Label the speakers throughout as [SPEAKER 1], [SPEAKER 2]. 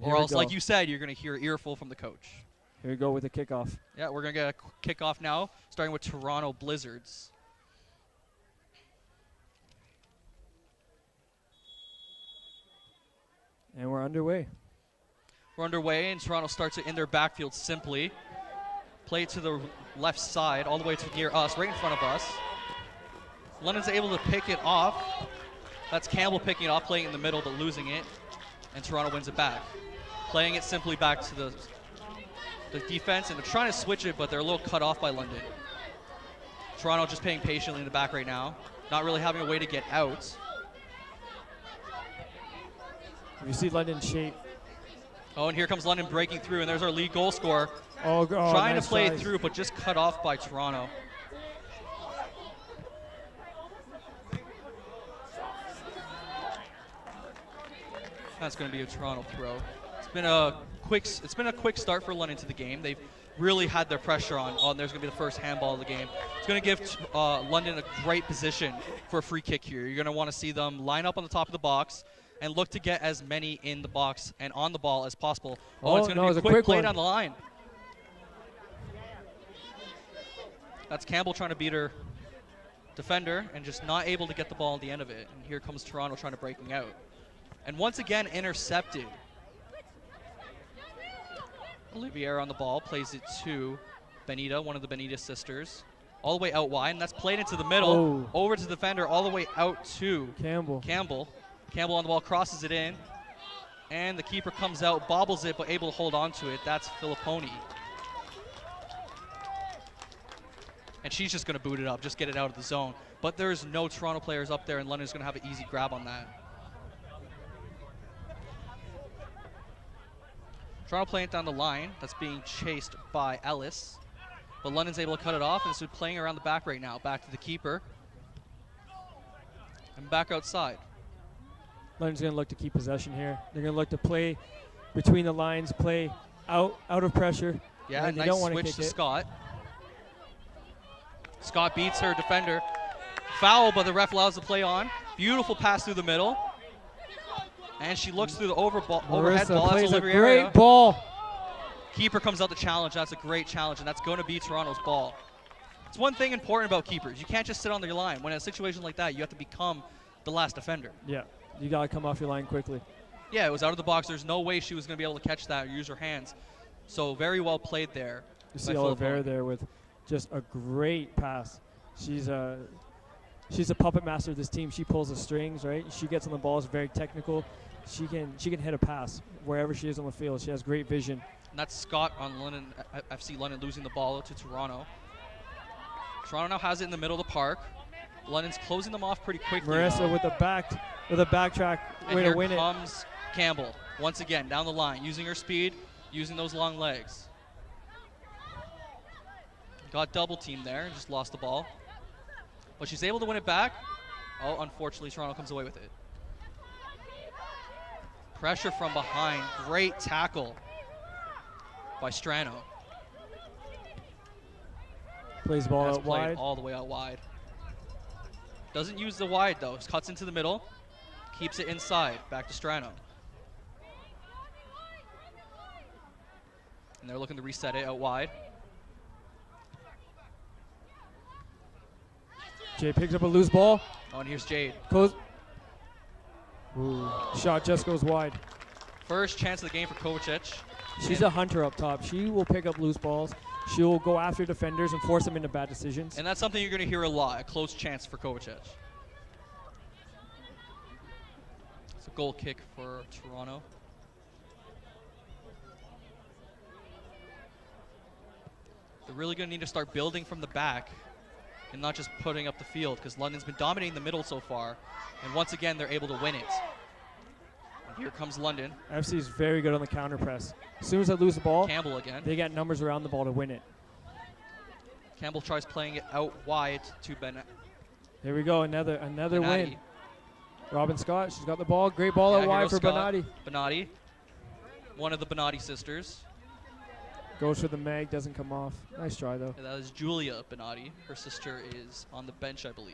[SPEAKER 1] Or else, like you said, you're going to hear earful from the coach.
[SPEAKER 2] Here we go with the kickoff.
[SPEAKER 1] Yeah, we're going to get a kickoff now, starting with Toronto Blizzards.
[SPEAKER 2] And we're underway.
[SPEAKER 1] We're underway, and Toronto starts it in their backfield simply. Play it to the left side, all the way to near us, right in front of us. London's able to pick it off. That's Campbell picking it off, playing it in the middle, but losing it. And Toronto wins it back. Playing it simply back to the defense, and they're trying to switch it, but they're a little cut off by London. Toronto just playing patiently in the back right now, not really having a way to get out.
[SPEAKER 2] If you see London shape.
[SPEAKER 1] Oh, and here comes London breaking through, and there's our lead goal scorer.
[SPEAKER 2] Trying
[SPEAKER 1] nice to play it through, but just cut off by Toronto. That's going to be a Toronto throw. It's been a quick start for London to the game. They've really had their pressure on. Oh, and there's going to be the first handball of the game. It's going to give London a great position for a free kick here. You're going to want to see them line up on the top of the box and look to get as many in the box and on the ball as possible. Oh, it's going to be a quick play down the line. That's Campbell trying to beat her defender and just not able to get the ball at the end of it. And here comes Toronto trying to breaking out. And once again, intercepted. Olivier on the ball, plays it to Benita, one of the Benita sisters. All the way out wide, and that's played into the middle. Over to the defender, all the way out to
[SPEAKER 2] Campbell.
[SPEAKER 1] Campbell on the ball, crosses it in. And the keeper comes out, bobbles it, but able to hold on to it. That's Filipponi. And she's just going to boot it up, just get it out of the zone. But there's no Toronto players up there, and London's going to have an easy grab on that. Toronto playing it down the line. That's being chased by Ellis. But London's able to cut it off, and it's playing around the back right now. Back to the keeper. And back outside.
[SPEAKER 2] London's going to look to keep possession here. They're going to look to play between the lines, play out of pressure.
[SPEAKER 1] Yeah, nice switch to Scott. Scott beats her defender. Foul, but the ref allows the play on. Beautiful pass through the middle. And she looks through the overhead ball. That's
[SPEAKER 2] a great ball.
[SPEAKER 1] Keeper comes out to challenge. That's a great challenge, and that's going to be Toronto's ball. It's one thing important about keepers. You can't just sit on their line. When in a situation like that, you have to become the last defender.
[SPEAKER 2] Yeah, you got to come off your line quickly.
[SPEAKER 1] Yeah, it was out of the box. There's no way she was going to be able to catch that or use her hands. So very well played there.
[SPEAKER 2] You see Oliveira there with just a great pass. She's a puppet master of this team. She pulls the strings, right? She gets on the ball. Is very technical. She can hit a pass wherever she is on the field. She has great vision.
[SPEAKER 1] And that's Scott on London, FC London losing the ball to Toronto. Toronto now has it in the middle of the park. London's closing them off pretty quickly.
[SPEAKER 2] Marissa with a backtrack way to win it.
[SPEAKER 1] And here comes Campbell once again down the line, using her speed, using those long legs. Got double teamed there and just lost the ball. But she's able to win it back. Oh, unfortunately, Toronto comes away with it. Pressure from behind. Great tackle by Strano.
[SPEAKER 2] Plays ball out wide.
[SPEAKER 1] All the way out wide. Doesn't use the wide, though. Cuts into the middle. Keeps it inside. Back to Strano. And they're looking to reset it out wide.
[SPEAKER 2] Jade picks up a loose ball.
[SPEAKER 1] Oh, and here's Jade.
[SPEAKER 2] Shot just goes wide.
[SPEAKER 1] First chance of the game for Kovacic.
[SPEAKER 2] She's a hunter up top. She will pick up loose balls. She'll go after defenders and force them into bad decisions.
[SPEAKER 1] And that's something you're going to hear a lot, a close chance for Kovacic. It's a goal kick for Toronto. They're really going to need to start building from the back and not just putting up the field, because London's been dominating the middle so far. And once again, they're able to win it. And here comes London.
[SPEAKER 2] FC is very good on the counter press. As soon as they lose the ball,
[SPEAKER 1] Campbell again.
[SPEAKER 2] They get numbers around the ball to win it.
[SPEAKER 1] Campbell tries playing it out wide to Bennett.
[SPEAKER 2] Here we go, another win. Robin Scott, she's got the ball. Great ball out wide for Bonatti.
[SPEAKER 1] Bonatti, one of the Bonatti sisters.
[SPEAKER 2] Goes for the mag, doesn't come off. Nice try, though.
[SPEAKER 1] That is Julia Bonatti. Her sister is on the bench, I believe.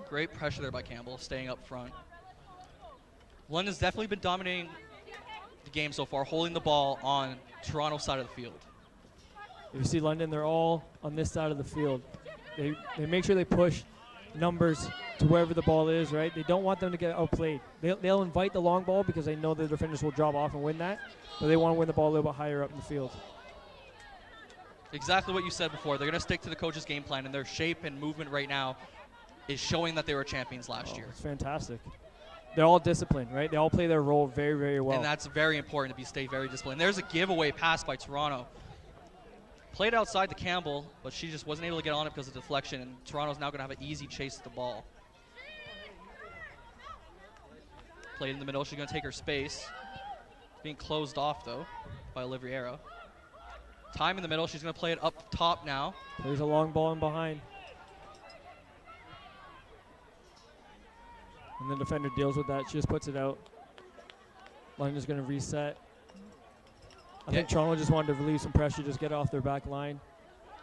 [SPEAKER 1] Great pressure there by Campbell, staying up front. London's definitely been dominating the game so far, holding the ball on Toronto's side of the field.
[SPEAKER 2] If you see London, they're all on this side of the field. They make sure they push numbers to wherever the ball is, right? They don't want them to get outplayed. They'll invite the long ball because they know the defenders will drop off and win that, but they want to win the ball a little bit higher up in the field.
[SPEAKER 1] Exactly what you said before. They're going to stick to the coach's game plan, and their shape and movement right now is showing that they were champions last year.
[SPEAKER 2] It's fantastic. They're all disciplined, right? They all play their role very, very well.
[SPEAKER 1] And that's very important to stay very disciplined. There's a giveaway pass by Toronto. Played outside to Campbell, but she just wasn't able to get on it because of deflection, and Toronto's now going to have an easy chase at the ball. Played in the middle. She's going to take her space. Being closed off, though, by Oliveira. Time in the middle. She's going to play it up top now.
[SPEAKER 2] There's a long ball in behind. And the defender deals with that. She just puts it out. London's going to reset. I think Toronto just wanted to relieve some pressure, just get it off their back line.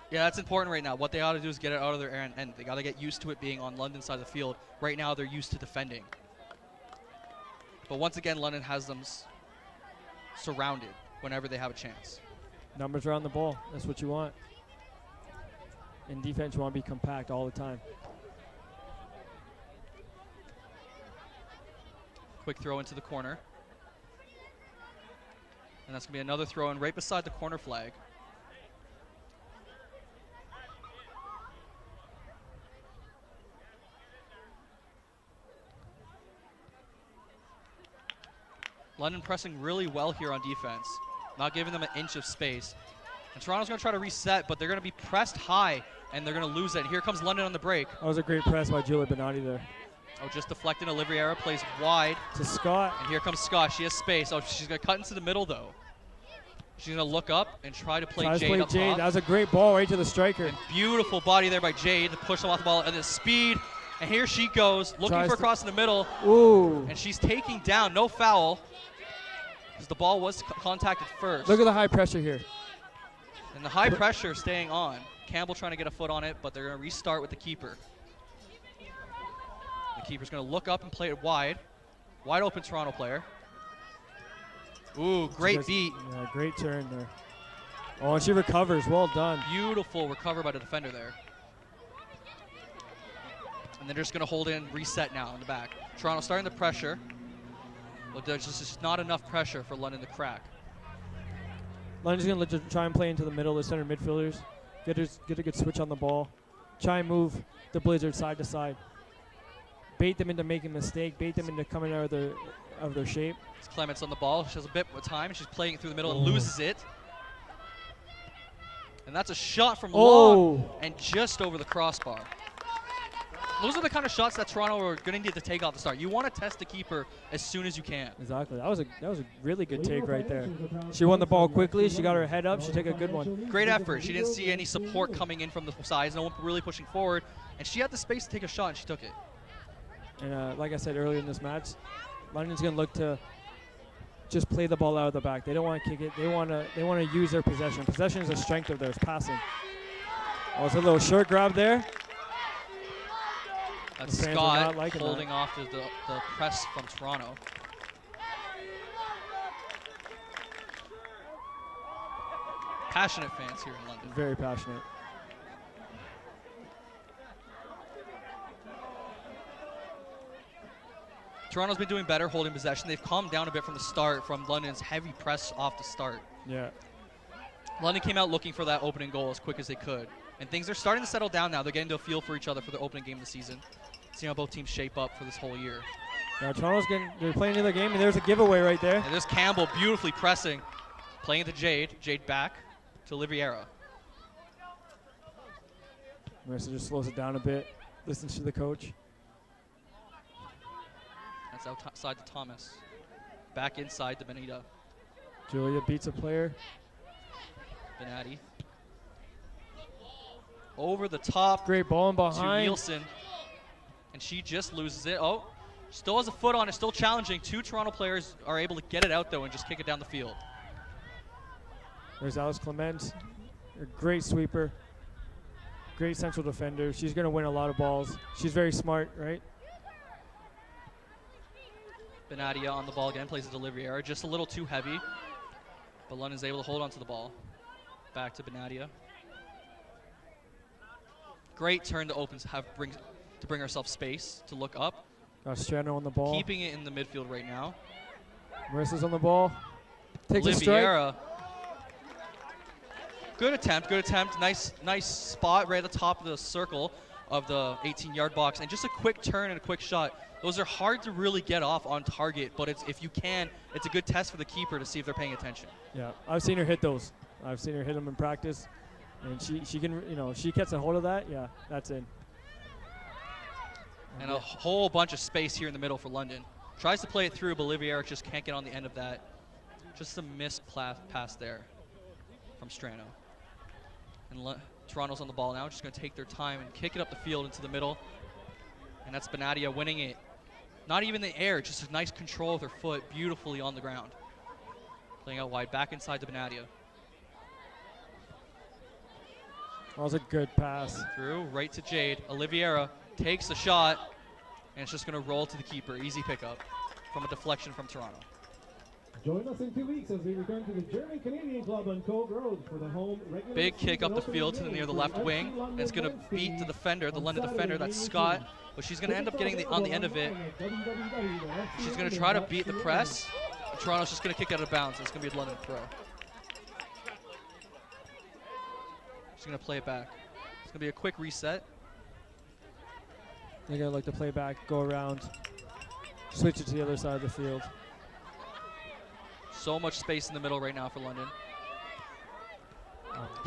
[SPEAKER 1] Yeah, that's important right now. What they ought to do is get it out of their end. They got to get used to it being on London's side of the field. Right now, they're used to defending. But once again, London has them surrounded whenever they have a chance.
[SPEAKER 2] Numbers around the ball. That's what you want. In defense, you want to be compact all the time.
[SPEAKER 1] Quick throw into the corner. And that's going to be another throw in right beside the corner flag. London pressing really well here on defense, not giving them an inch of space. And Toronto's going to try to reset, but they're going to be pressed high, and they're going to lose it. And here comes London on the break.
[SPEAKER 2] That was a great press by Julia Benatti there.
[SPEAKER 1] Oh, just deflecting. Oliveira plays wide.
[SPEAKER 2] To Scott.
[SPEAKER 1] And here comes Scott. She has space. Oh, she's going to cut into the middle, though. She's going to look up and try to play Jade up top.
[SPEAKER 2] That was a great ball right to the striker.
[SPEAKER 1] And beautiful body there by Jade to push them off the ball. And the speed. And here she goes, looking for a cross in the middle.
[SPEAKER 2] Ooh.
[SPEAKER 1] And she's taking down. No foul. Because the ball was contacted first.
[SPEAKER 2] Look at the high pressure here.
[SPEAKER 1] And the high pressure staying on. Campbell trying to get a foot on it, but they're going to restart with the keeper. The keeper's going to look up and play it wide. Wide open Toronto player. Ooh, great beat.
[SPEAKER 2] Yeah, great turn there. Oh, and she recovers. Well done.
[SPEAKER 1] Beautiful recover by the defender there. And they're just going to hold in, reset now in the back. Toronto starting the pressure, but there's just not enough pressure for London to crack.
[SPEAKER 2] London's going to try and play into the middle, the center midfielders. Get a good switch on the ball. Try and move the Blizzard side to side. Bait them into making a mistake. Bait them into coming out of their shape.
[SPEAKER 1] It's Clements on the ball. She has a bit more time. She's playing it through the middle and loses it. And that's a shot from long and just over the crossbar. Those are the kind of shots that Toronto are going to need to take off the start. You want to test the keeper as soon as you can.
[SPEAKER 2] Exactly. That was a really good take right there. She won the ball quickly. She got her head up. She took a good one.
[SPEAKER 1] Great effort. She didn't see any support coming in from the sides. No one really pushing forward. And she had the space to take a shot, and she took it.
[SPEAKER 2] And like I said earlier in this match, London's going to look to just play the ball out of the back. They don't want to kick it. They want to use their possession. Possession is a strength of theirs, passing. Oh, it's a little short grab there.
[SPEAKER 1] That's Scott holding off the press from Toronto. Passionate fans here in London.
[SPEAKER 2] Very passionate.
[SPEAKER 1] Toronto's been doing better holding possession. They've calmed down a bit from the start, from London's heavy press off the start.
[SPEAKER 2] Yeah.
[SPEAKER 1] London came out looking for that opening goal as quick as they could. And things are starting to settle down now. They're getting to a feel for each other for the opening game of the season. See how both teams shape up for this whole year.
[SPEAKER 2] Yeah, they're playing another game, and there's a giveaway right there.
[SPEAKER 1] And there's Campbell beautifully pressing, playing it to Jade. Jade back to Oliveira.
[SPEAKER 2] Marissa just slows it down a bit, listens to the coach.
[SPEAKER 1] That's outside to Thomas. Back inside to Benita.
[SPEAKER 2] Julia beats a player.
[SPEAKER 1] Benatti. Over the top.
[SPEAKER 2] Great ball in behind.
[SPEAKER 1] To Nielsen. And she just loses it. Oh, still has a foot on it, still challenging. Two Toronto players are able to get it out, though, and just kick it down the field.
[SPEAKER 2] There's Alice Clement, a great sweeper. great central defender. She's going to win a lot of balls. She's very smart, right?
[SPEAKER 1] Benatia on the ball again, plays a delivery error. Just a little too heavy. But London's able to hold on to the ball. Back to Benatia. Great turn to bring herself space to look up.
[SPEAKER 2] Got Strano on the ball.
[SPEAKER 1] Keeping it in the midfield right now.
[SPEAKER 2] Marissa's on the ball. Takes a strike.
[SPEAKER 1] Oliviera. Good attempt, good attempt. Nice spot right at the top of the circle of the 18-yard box. And just a quick turn and a quick shot. Those are hard to really get off on target, but if you can, it's a good test for the keeper to see if they're paying attention.
[SPEAKER 2] Yeah, I've seen her hit those. I've seen her hit them in practice. And she can, she gets a hold of that, yeah, that's in.
[SPEAKER 1] And a whole bunch of space here in the middle for London. Tries to play it through, but Oliviera just can't get on the end of that. Just a missed pass there from Strano. And Toronto's on the ball now, just going to take their time and kick it up the field into the middle. And that's Benatia winning it. Not even in the air, just a nice control with her foot, beautifully on the ground. Playing out wide, back inside to Benatia.
[SPEAKER 2] That was a good pass.
[SPEAKER 1] Through, right to Jade. Oliviera takes the shot, and it's just going to roll to the keeper. Easy pickup from a deflection from Toronto.
[SPEAKER 3] Join us in 2 weeks as we return to the German-Canadian Club on Cove Road for the home regular
[SPEAKER 1] Big kick
[SPEAKER 3] season
[SPEAKER 1] up the field
[SPEAKER 3] opening
[SPEAKER 1] near the
[SPEAKER 3] game
[SPEAKER 1] left
[SPEAKER 3] for
[SPEAKER 1] wing.
[SPEAKER 3] FC London
[SPEAKER 1] It's going to
[SPEAKER 3] Wednesday
[SPEAKER 1] beat the defender, the
[SPEAKER 3] on
[SPEAKER 1] London
[SPEAKER 3] Saturday,
[SPEAKER 1] defender. That's
[SPEAKER 3] May
[SPEAKER 1] Scott.
[SPEAKER 3] 18th.
[SPEAKER 1] But she's going to end up getting on the end of it. She's going to try to beat the press. And Toronto's just going to kick out of bounds. It's going to be a London throw. She's going to play it back. It's going to be a quick reset.
[SPEAKER 2] They're going to like to play back, go around, switch it to the other side of the field.
[SPEAKER 1] So much space in the middle right now for London.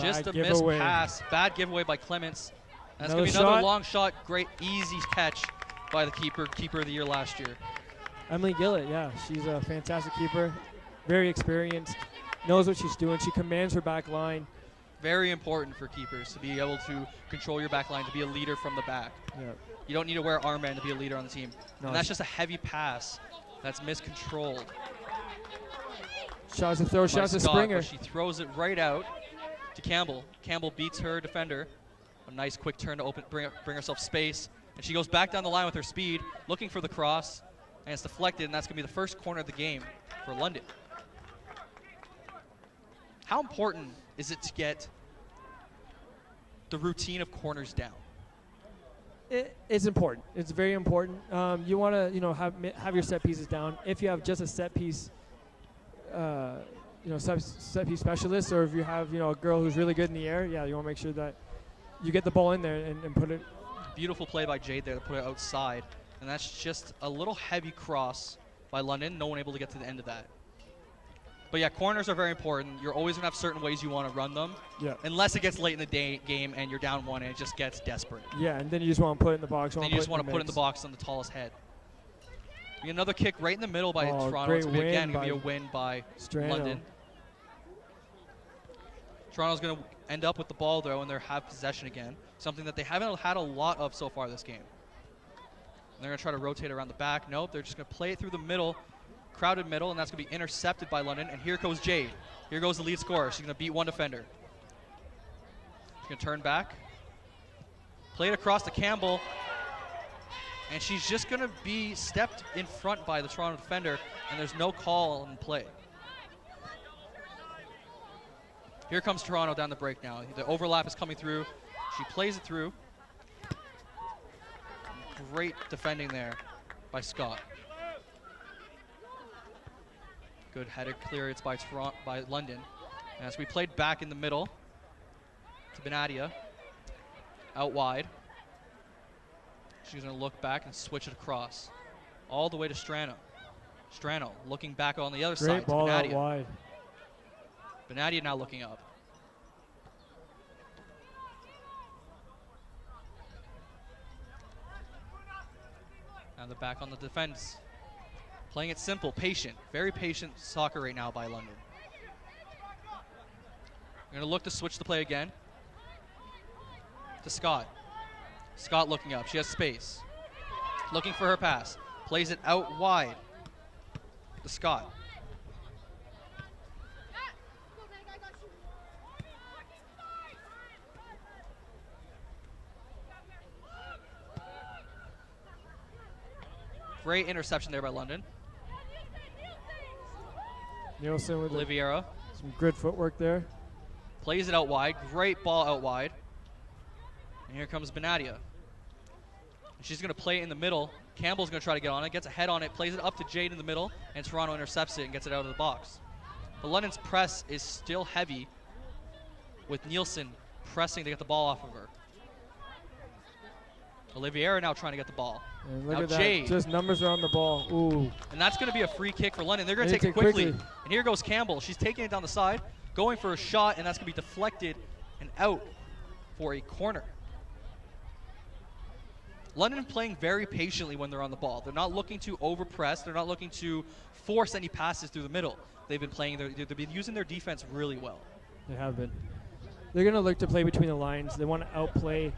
[SPEAKER 2] Just
[SPEAKER 1] a missed pass. Bad giveaway by Clements. That's going to be another long shot. Great, easy catch by the keeper of the year last year.
[SPEAKER 2] Emily Gillett, yeah, she's a fantastic keeper, very experienced, knows what she's doing. She commands her back line.
[SPEAKER 1] Very important for keepers to be able to control your back line, to be a leader from the back.
[SPEAKER 2] Yeah.
[SPEAKER 1] You don't need to wear armband to be a leader on the team.
[SPEAKER 2] No,
[SPEAKER 1] And that's just a heavy pass that's miscontrolled.
[SPEAKER 2] Shots to throw, shots to
[SPEAKER 1] Scott,
[SPEAKER 2] Springer.
[SPEAKER 1] but she throws it right out to Campbell. Campbell beats her defender. A nice quick turn to bring herself space. And she goes back down the line with her speed, looking for the cross. And it's deflected, and that's going to be the first corner of the game for London. How important is it to get the routine of corners down?
[SPEAKER 2] It's important. It's very important. You want to, have your set pieces down. If you have just a set piece, set piece specialist, or if you have, a girl who's really good in the air, yeah, you want to make sure that you get the ball in there and put it.
[SPEAKER 1] Beautiful play by Jade there to put it outside. And that's just a little heavy cross by London. No one able to get to the end of that. But yeah, corners are very important. You're always going to have certain ways you want to run them.
[SPEAKER 2] Yeah.
[SPEAKER 1] Unless it gets late in the game and you're down one and it just gets desperate.
[SPEAKER 2] Yeah, and then you just want to put it in the box.
[SPEAKER 1] Then you just want to put it in the box on the tallest head. Another kick right in the middle by Toronto. It's going to be a win by
[SPEAKER 2] Strano.
[SPEAKER 1] London. Toronto's going to end up with the ball, though, and they have possession again. Something that they haven't had a lot of so far this game. And they're going to try to rotate around the back. Nope, they're just going to play it through the middle. Crowded middle, and that's going to be intercepted by London. And here goes Jade. Here goes the lead scorer. She's going to beat one defender. She's going to turn back. Play it across to Campbell. And she's just going to be stepped in front by the Toronto defender, and there's no call on play. Here comes Toronto down the break now. The overlap is coming through. She plays it through. Great defending there by Scott. Good headed clearance by London. As we played back in the middle to Benatia. Out wide. She's going to look back and switch it across. All the way to Strano. Strano looking back on the other side.
[SPEAKER 2] Great ball
[SPEAKER 1] to
[SPEAKER 2] out
[SPEAKER 1] Benatia.
[SPEAKER 2] wide.
[SPEAKER 1] Benatia now looking up. Now they're back on the defense. Playing it simple, patient. Very patient soccer right now by London. They're going to look to switch the play again. To Scott. Scott looking up. She has space. Looking for her pass. Plays it out wide. To Scott. Great interception there by London.
[SPEAKER 2] Nielsen with
[SPEAKER 1] Oliveira
[SPEAKER 2] some good footwork there.
[SPEAKER 1] plays it out wide. Great ball out wide. And here comes Benatia. And she's going to play it in the middle. Campbell's going to try to get on it. Gets a head on it. Plays it up to Jade in the middle. And Toronto intercepts it and gets it out of the box. But London's press is still heavy with Nielsen pressing to get the ball off of her. Oliveira now trying to get the ball.
[SPEAKER 2] And look
[SPEAKER 1] Now
[SPEAKER 2] at that.
[SPEAKER 1] Jade.
[SPEAKER 2] Just numbers around the ball. Ooh.
[SPEAKER 1] And that's going to be a free kick for London. They're going
[SPEAKER 2] They
[SPEAKER 1] to take it
[SPEAKER 2] take it
[SPEAKER 1] quickly.
[SPEAKER 2] quickly.
[SPEAKER 1] And here goes Campbell. She's taking it down the side, going for a shot, and that's going to be deflected and out for a corner. London playing very patiently when they're on the ball. They're not looking to overpress. They're not looking to force any passes through the middle. They've been using their defense really well.
[SPEAKER 2] They have been. They're going to look to play between the lines. They want to outplay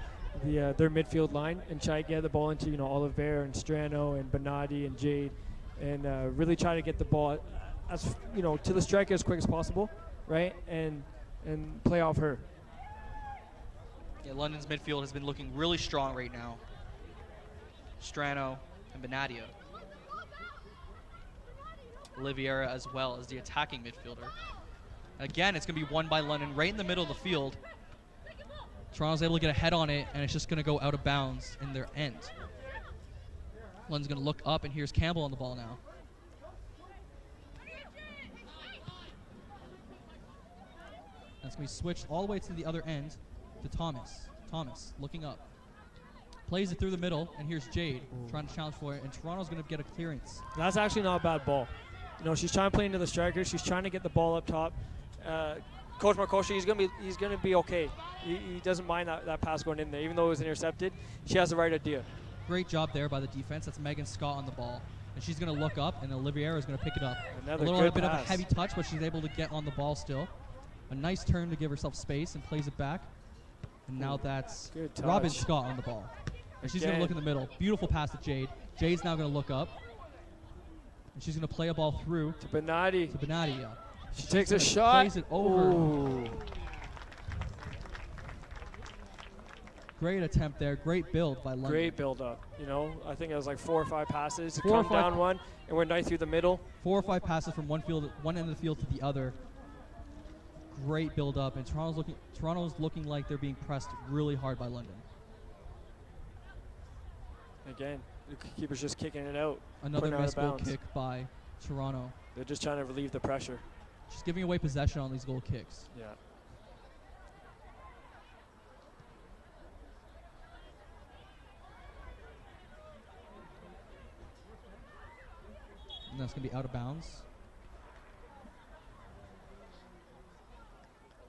[SPEAKER 2] their midfield line and try to get the ball into Oliveira and Strano and Benatti and Jade, and really try to get the ball as to the striker as quick as possible, right? And play off her.
[SPEAKER 1] Yeah, London's midfield has been looking really strong right now. Strano and Benatia. Oliveira as well as the attacking midfielder. Again, it's going to be won by London right in the middle of the field. Toronto's able to get a head on it, and it's just going to go out of bounds in their end. London's going to look up, and here's Campbell on the ball now. That's going to be switched all the way to the other end to Thomas. Thomas looking up. Plays it through the middle, and here's Jade trying to challenge for it, and Toronto's going to get a clearance.
[SPEAKER 2] That's actually not a bad ball. She's trying to play into the striker. She's trying to get the ball up top. Coach Markosha, he's gonna be okay. He doesn't mind that pass going in there, even though it was intercepted. She has the right idea.
[SPEAKER 1] Great job there by the defense. That's Megan Scott on the ball, and she's going to look up, and Oliveira is going to pick it up.
[SPEAKER 2] Another
[SPEAKER 1] a little
[SPEAKER 2] good
[SPEAKER 1] bit of a
[SPEAKER 2] pass.
[SPEAKER 1] heavy touch, but she's able to get on the ball still. A nice turn to give herself space and plays it back. And now that's
[SPEAKER 2] Good touch.
[SPEAKER 1] Robin Scott on the ball, and she's going to
[SPEAKER 2] Again.
[SPEAKER 1] look in the middle. Beautiful pass to Jade. Jade's now going to look up, and she's going to play a ball through
[SPEAKER 2] To Benatti.
[SPEAKER 1] to Benatia.
[SPEAKER 2] She takes a
[SPEAKER 1] gonna
[SPEAKER 2] shot.
[SPEAKER 1] plays it over.
[SPEAKER 2] Ooh.
[SPEAKER 1] Great attempt there. Great build by London.
[SPEAKER 2] Great build up. I think it was like 4 or 5 passes to
[SPEAKER 1] 4 or
[SPEAKER 2] come
[SPEAKER 1] 5
[SPEAKER 2] down one, and we're right through the middle.
[SPEAKER 1] 4 or 5 passes from one end of the field to the other. Great build up, and Toronto's looking like they're being pressed really hard by London.
[SPEAKER 2] Again, the keeper's just kicking it out.
[SPEAKER 1] Another
[SPEAKER 2] putting it out of
[SPEAKER 1] missed goal
[SPEAKER 2] bounds.
[SPEAKER 1] kick by Toronto.
[SPEAKER 2] They're just trying to relieve the pressure.
[SPEAKER 1] She's giving away possession on these goal kicks.
[SPEAKER 2] Yeah.
[SPEAKER 1] And that's going to be out of bounds.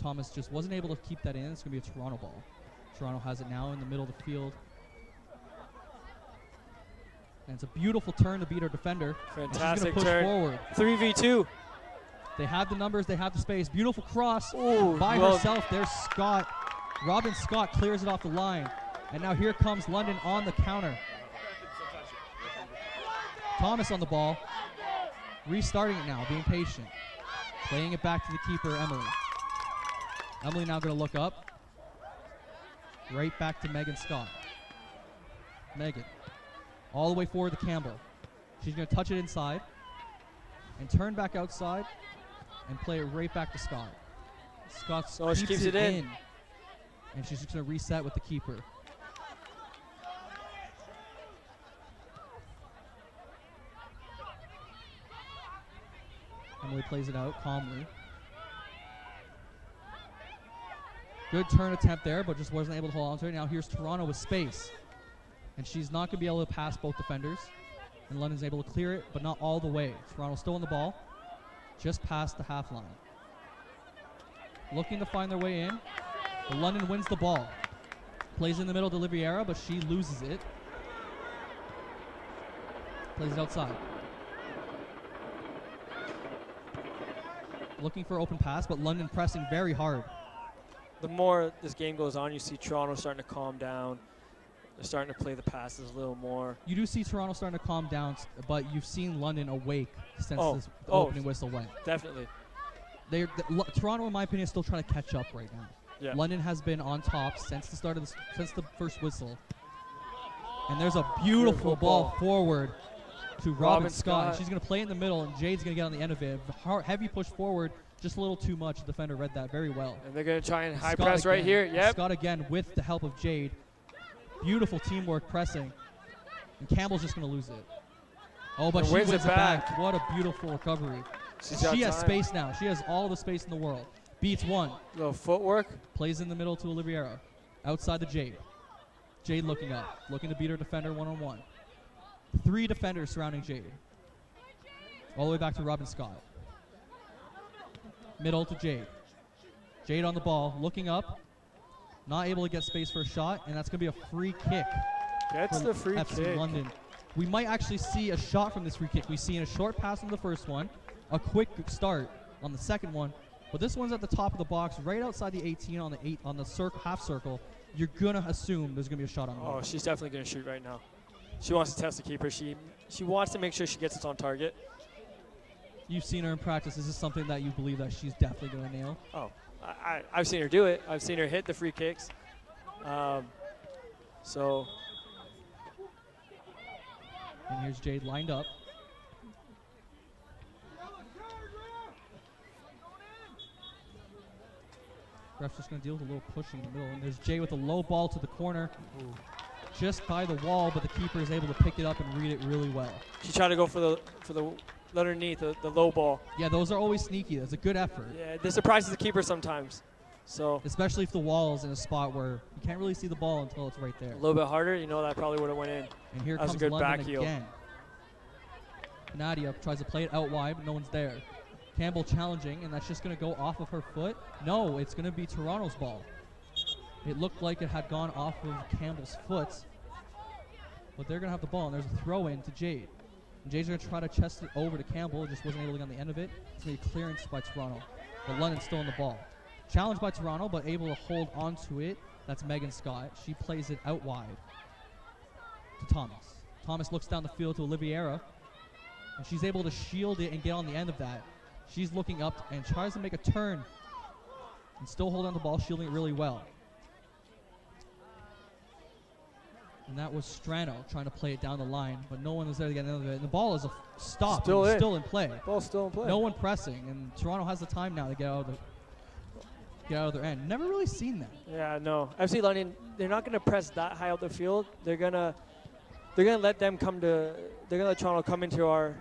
[SPEAKER 1] Thomas just wasn't able to keep that in. It's going to be a Toronto ball. Toronto has it now in the middle of the field. And it's a beautiful turn to beat our defender. And she's
[SPEAKER 2] Fantastic
[SPEAKER 1] going to push
[SPEAKER 2] turn.
[SPEAKER 1] forward.
[SPEAKER 2] 3v2.
[SPEAKER 1] They have the numbers. They have the space. Beautiful cross
[SPEAKER 2] Ooh,
[SPEAKER 1] by
[SPEAKER 2] well-
[SPEAKER 1] herself. There's Scott. Robin Scott clears it off the line. And now here comes London on the counter. Thomas on the ball. Restarting it now, being patient. Playing it back to the keeper, Emily. Emily now going to look up. Right back to Megan Scott. Megan. All the way forward to Campbell. She's going to touch it inside. And turn back outside. And play it right back to Scott. Scott
[SPEAKER 2] She keeps it in.
[SPEAKER 1] And she's just going to reset with the keeper. Emily plays it out calmly. Good turn attempt there, but just wasn't able to hold on to it. Now here's Toronto with space. And she's not going to be able to pass both defenders. And London's able to clear it, but not all the way. Toronto still on the ball. Just past the half line. Looking to find their way in. But London wins the ball. Plays in the middle to Oliveira, but she loses it. Plays it outside. Looking for open pass, but London pressing very hard.
[SPEAKER 2] The more this game goes on, you see Toronto starting to calm down. They're starting to play the passes a little more.
[SPEAKER 1] You do see Toronto starting to calm down, but you've seen London awake since the
[SPEAKER 2] Oh.
[SPEAKER 1] opening whistle went.
[SPEAKER 2] Definitely.
[SPEAKER 1] Toronto, in my opinion, is still trying to catch up right now.
[SPEAKER 2] Yeah.
[SPEAKER 1] London has been on top since the start of since the first whistle. And there's a beautiful ball forward to
[SPEAKER 2] Robin
[SPEAKER 1] Robin Scott.
[SPEAKER 2] Scott.
[SPEAKER 1] She's going to play in the middle, and Jade's going to get on the end of it. Heavy push forward, just a little too much. The defender read that very well.
[SPEAKER 2] And they're going to try and high
[SPEAKER 1] Scott
[SPEAKER 2] press right
[SPEAKER 1] again.
[SPEAKER 2] here. Yep.
[SPEAKER 1] Scott again with the help of Jade. Beautiful teamwork pressing. And Campbell's just going to lose it. Oh, but
[SPEAKER 2] And
[SPEAKER 1] she
[SPEAKER 2] wins
[SPEAKER 1] wins
[SPEAKER 2] it
[SPEAKER 1] it back.
[SPEAKER 2] back.
[SPEAKER 1] What a beautiful recovery.
[SPEAKER 2] She's got
[SPEAKER 1] She has
[SPEAKER 2] time.
[SPEAKER 1] space now. She has all the space in the world. Beats one.
[SPEAKER 2] Little footwork.
[SPEAKER 1] Plays in the middle to Oliviera. Outside the Jade. Jade looking up. Looking to beat her defender one-on-one. 3 defenders surrounding Jade. All the way back to Robin Scott. Middle to Jade. Jade on the ball. Looking up. Not able to get space for a shot. And that's going to be a free kick.
[SPEAKER 2] Gets
[SPEAKER 1] for
[SPEAKER 2] the free
[SPEAKER 1] FC
[SPEAKER 2] kick.
[SPEAKER 1] London. We might actually see a shot from this free kick. We've seen a short pass on the first one. A quick start on the second one. But this one's at the top of the box, right outside the 18 on the half circle. You're going to assume there's going to be a shot on goal.
[SPEAKER 2] Oh, she's definitely going to shoot right now. She wants to test the keeper. She wants to make sure she gets it on target.
[SPEAKER 1] You've seen her in practice. Is this something that you believe that she's definitely going to nail?
[SPEAKER 2] Oh, I've seen her do it. I've seen her hit the free kicks. So.
[SPEAKER 1] And here's Jade lined up. Ref's just going to deal with a little pushing in the middle. And there's Jade with a low ball to the corner.
[SPEAKER 2] Ooh.
[SPEAKER 1] Just by the wall, but the keeper is able to pick it up and read it really well.
[SPEAKER 2] She tried to go for the underneath, the low ball.
[SPEAKER 1] Yeah, those are always sneaky. That's a good effort.
[SPEAKER 2] Yeah, this surprises the keeper sometimes. So
[SPEAKER 1] Especially if the wall is in a spot where you can't really see the ball until it's right there.
[SPEAKER 2] a little bit harder, that probably would have went in.
[SPEAKER 1] And here
[SPEAKER 2] That was a
[SPEAKER 1] comes
[SPEAKER 2] good
[SPEAKER 1] London
[SPEAKER 2] back heel.
[SPEAKER 1] again. Nadia tries to play it out wide, but no one's there. Campbell challenging, and that's just going to go off of her foot. No, it's going to be Toronto's ball. It looked like it had gone off of Campbell's foot. But they're going to have the ball, and there's a throw-in to Jade. And Jade's going to try to chest it over to Campbell. Just wasn't able to get on the end of it. It's going to be clearance by Toronto. But London's still in the ball. Challenged by Toronto, but able to hold onto it. That's Megan Scott. She plays it out wide to Thomas. Thomas looks down the field to Oliviera. And she's able to shield it and get on the end of that. She's looking up and tries to make a turn and still hold on the ball, shielding it really well. And that was Strano trying to play it down the line, but no one was there to get the end of it. And the ball is stopped.
[SPEAKER 2] Still
[SPEAKER 1] and
[SPEAKER 2] in.
[SPEAKER 1] still in play.
[SPEAKER 2] Ball's still in play.
[SPEAKER 1] No one pressing, and Toronto has the time now to get out of their end. Never really seen that.
[SPEAKER 2] Yeah, no. FC London, they're not going to press that high out the field. They're gonna let them they're gonna let Toronto come into our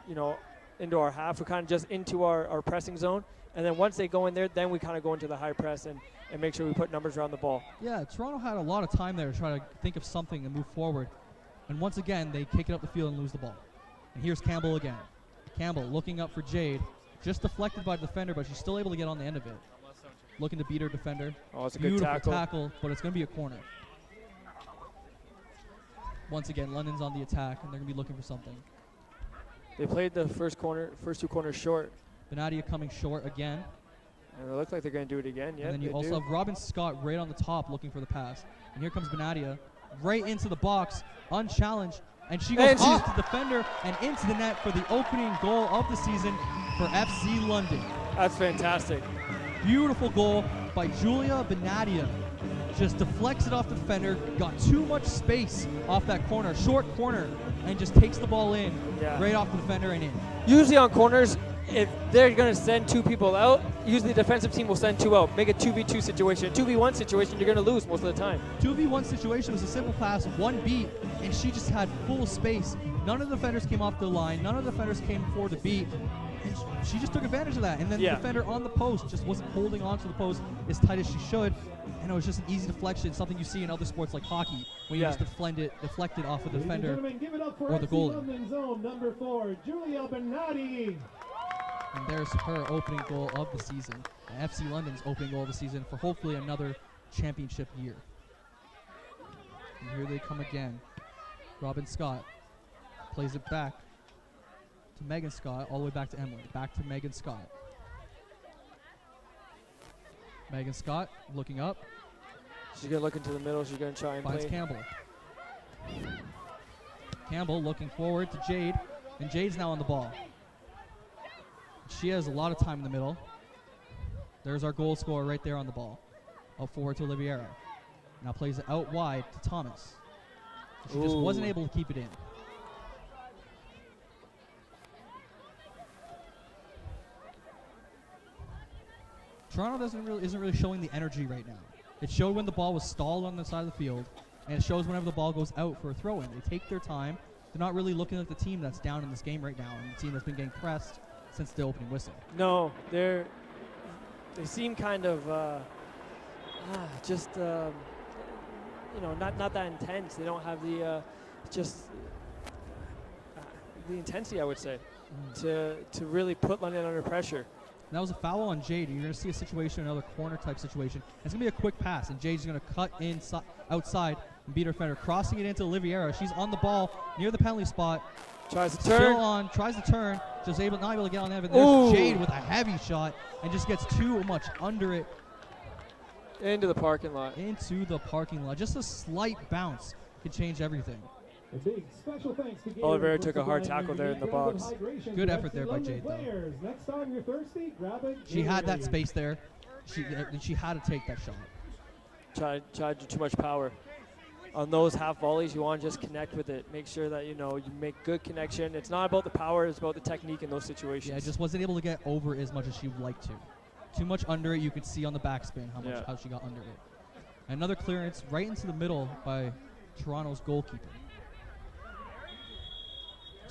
[SPEAKER 2] into our half. We're kind of just into our pressing zone, and then once they go in there, then we kind of go into the high press and make sure we put numbers around the ball.
[SPEAKER 1] Yeah, Toronto had a lot of time there to try to think of something and move forward. And once again, they kick it up the field and lose the ball. And here's Campbell again. Campbell looking up for Jade. Just deflected by the defender, but she's still able to get on the end of it. Looking to beat her defender.
[SPEAKER 2] Oh, it's a good
[SPEAKER 1] Beautiful
[SPEAKER 2] tackle.
[SPEAKER 1] but it's going to be a corner. Once again, London's on the attack, and they're going to be looking for something.
[SPEAKER 2] They played the first two corners short.
[SPEAKER 1] Benatia coming short again.
[SPEAKER 2] And it looks like they're going to do it again. Yeah,
[SPEAKER 1] And then you
[SPEAKER 2] they
[SPEAKER 1] also
[SPEAKER 2] do.
[SPEAKER 1] have Robin Scott right on the top looking for the pass. And here comes Benatia right into the box, unchallenged. And she goes
[SPEAKER 2] And
[SPEAKER 1] off the defender and into the net for the opening goal of the season for FC London.
[SPEAKER 2] That's fantastic.
[SPEAKER 1] Beautiful goal by Julia Benatia. Just deflects it off the defender, got too much space off that corner, short corner, and just takes the ball in right off the defender and in.
[SPEAKER 2] Usually on corners, if they're going to send 2 people out, usually the defensive team will send 2 out. Make a 2v2 situation. A 2v1 situation, you're going to lose most of the time.
[SPEAKER 1] 2v1 situation was a simple pass, one beat, and she just had full space. None of the defenders came off the line. None of the defenders came forward to beat. And she just took advantage of that. And then the defender on the post just wasn't holding on to the post as tight as she should. And it was just an easy deflection, something you see in other sports like hockey, when you just deflect it off of the defender or the goalie.
[SPEAKER 3] London zone, number 4, Julia Bernardi.
[SPEAKER 1] And there's her opening goal of the season. And FC London's opening goal of the season for hopefully another championship year. And here they come again. Robin Scott plays it back to Megan Scott, all the way back to Emily. Back to Megan Scott. Megan Scott looking up.
[SPEAKER 2] She's going to look into the middle. She's going to try and
[SPEAKER 1] Finds
[SPEAKER 2] play.
[SPEAKER 1] Campbell. Campbell looking forward to Jade. And Jade's now on the ball. She has a lot of time in the middle. There's our goal scorer right there on the ball. Out forward to Oliviera. Now plays it out wide to Thomas. She just wasn't able to keep it in. Toronto isn't really showing the energy right now. It showed when the ball was stalled on the side of the field, and it shows whenever the ball goes out for a throw-in. They take their time. They're not really looking like the team that's down in this game right now, and the team that's been getting pressed since the opening whistle.
[SPEAKER 2] No, they seem kind of not that intense. They don't have the the intensity, I would say, to really put London under pressure.
[SPEAKER 1] And that was a foul on Jade. You're going to see a situation, another corner type situation. It's going to be a quick pass, and Jade's going to cut outside and beat her defender, crossing it into Oliviera. She's on the ball near the penalty spot.
[SPEAKER 2] Tries to
[SPEAKER 1] Still
[SPEAKER 2] turn.
[SPEAKER 1] on, tries to turn, just not able to get on Evan. There's Jade with a heavy shot and just gets too much under it.
[SPEAKER 2] Into the parking lot.
[SPEAKER 1] Into the parking lot. Just a slight bounce could change everything.
[SPEAKER 3] A big special thanks to
[SPEAKER 2] Oliveira
[SPEAKER 3] Gatorade
[SPEAKER 2] took
[SPEAKER 3] for
[SPEAKER 2] a hard
[SPEAKER 3] supplying
[SPEAKER 2] tackle
[SPEAKER 3] your
[SPEAKER 2] there in the
[SPEAKER 3] unique
[SPEAKER 2] box.
[SPEAKER 3] rounds of hydration
[SPEAKER 1] Good
[SPEAKER 3] to
[SPEAKER 1] effort there by
[SPEAKER 3] FC
[SPEAKER 1] Jade, though.
[SPEAKER 3] players. Next time you're thirsty, grab a
[SPEAKER 1] She had that
[SPEAKER 3] Gatorade.
[SPEAKER 1] space there. She had to take that shot.
[SPEAKER 2] Tried to too much power. On those half volleys, you want to just connect with it. Make sure that you make good connection. It's not about the power; it's about the technique in those situations.
[SPEAKER 1] Yeah, just wasn't able to get over as much as she would like to. Too much under it. You could see on the backspin how she got under it. Another clearance right into the middle by Toronto's goalkeeper.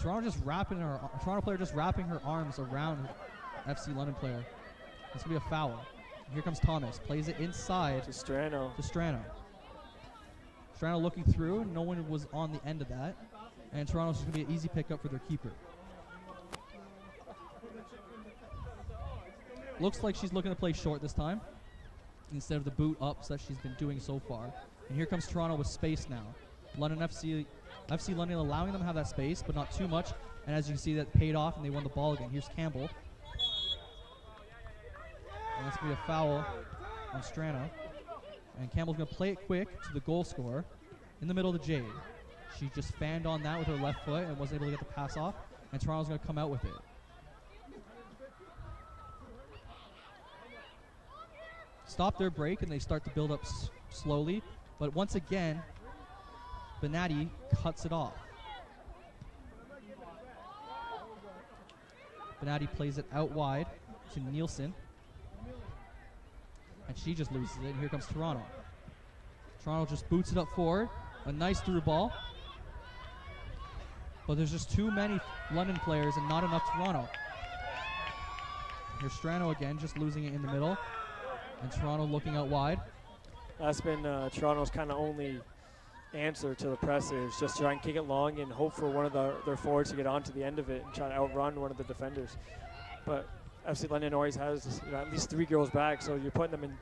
[SPEAKER 1] Toronto player just wrapping her arms around FC London player. That's gonna be a foul. Here comes Thomas. Plays it inside
[SPEAKER 2] To Strano.
[SPEAKER 1] Strano looking through. No one was on the end of that. And Toronto's just going to be an easy pickup for their keeper. Looks like she's looking to play short this time instead of the boot ups that she's been doing so far. And here comes Toronto with space now. London FC London allowing them to have that space, but not too much. And as you can see, that paid off and they won the ball again. Here's Campbell. And that's going to be a foul on Strano. And Campbell's going to play it quick to the goal scorer in the middle of the Jade. She just fanned on that with her left foot and wasn't able to get the pass off. And Toronto's going to come out with it. Stop their break and they start to build up slowly. But once again, Benatti cuts it off. Benatti plays it out wide to Nielsen. And she just loses it, and here comes Toronto. Toronto just boots it up forward. A nice through ball. But there's just too many London players and not enough Toronto. Here's Strano again, just losing it in the middle. And Toronto looking out wide.
[SPEAKER 2] That's been Toronto's kind of only answer to the press is just try and kick it long and hope for one of their forwards to get onto the end of it and try to outrun one of the defenders. But FC London always has at least 3 girls back, so you're putting them in